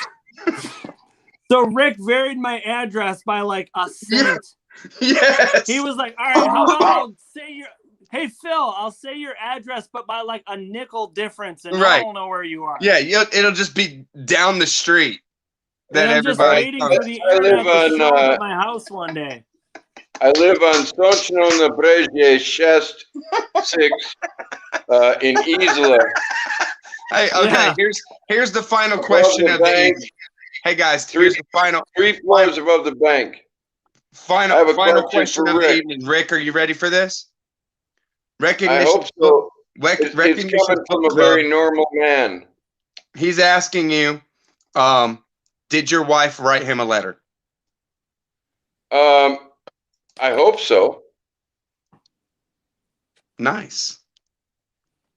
so Rick varied my address by like a cent. Yes. He was like, all right, how about I'll say hey Phil, I'll say your address, but by like a nickel difference, and I don't know where you are. Yeah, it'll just be down the street. Then I'm just waiting for the internet to show up at my house one day. I live on Stočno na Brežje 6 in Isla. Hey, okay, here's the final question of the evening. Hey guys, here's the final 3 floors above the bank. Final question of the evening. Rick, are you ready for this? Recognition. I hope so. Recognition it's coming from a very normal man. He's asking you, did your wife write him a letter? I hope so. Nice.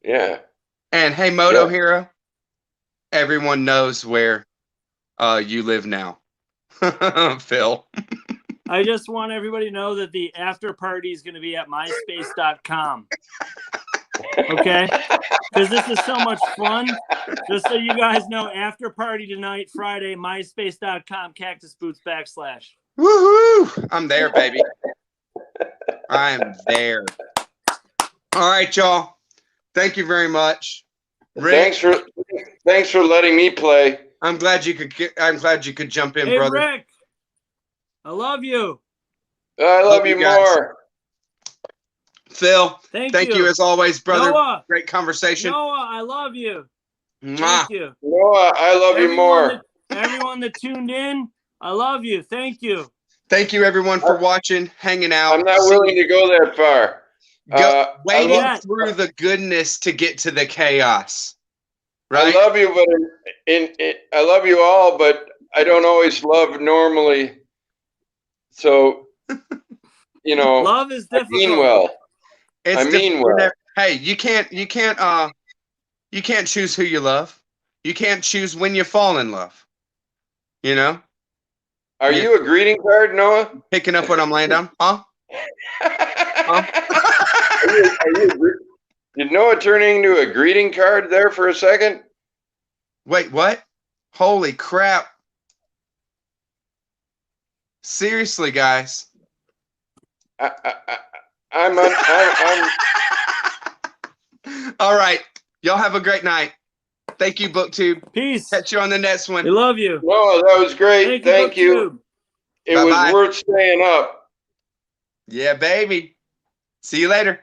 Yeah. And hey, Moto Hero, everyone knows where you live now. Phil. I just want everybody to know that the after party is going to be at myspace.com. Okay? Because this is so much fun. Just so you guys know, after party tonight, Friday, myspace.com, cactusboots / Woohoo! I'm there, baby. I am there. All right, y'all. Thank you very much. Rick, thanks for letting me play. I'm glad you could jump in, brother. Rick, I love you. I love you more. Phil, thank you as always, brother. Noah, great conversation. Noah, I love you. Mwah. Thank you. Noah, I love you more. Everyone that tuned in, I love you. Thank you. Thank you, everyone, for watching, hanging out. I'm not willing to go that far. Waiting through the goodness to get to the chaos. Right? I love you, but I love you all, but I don't always love normally. So, you know, love is difficult. I mean well. I mean well. Hey, you can't choose who you love. You can't choose when you fall in love. You know? Are you a greeting card, Noah? Picking up what I'm laying down? Huh? Did Noah turn into a greeting card there for a second? Wait, what? Holy crap. Seriously, guys. I'm All right. Y'all have a great night. Thank you, BookTube. Peace. Catch you on the next one. We love you. No, that was great. Thank you. BookTube. It Bye-bye. was worth staying up. Yeah, baby. See you later.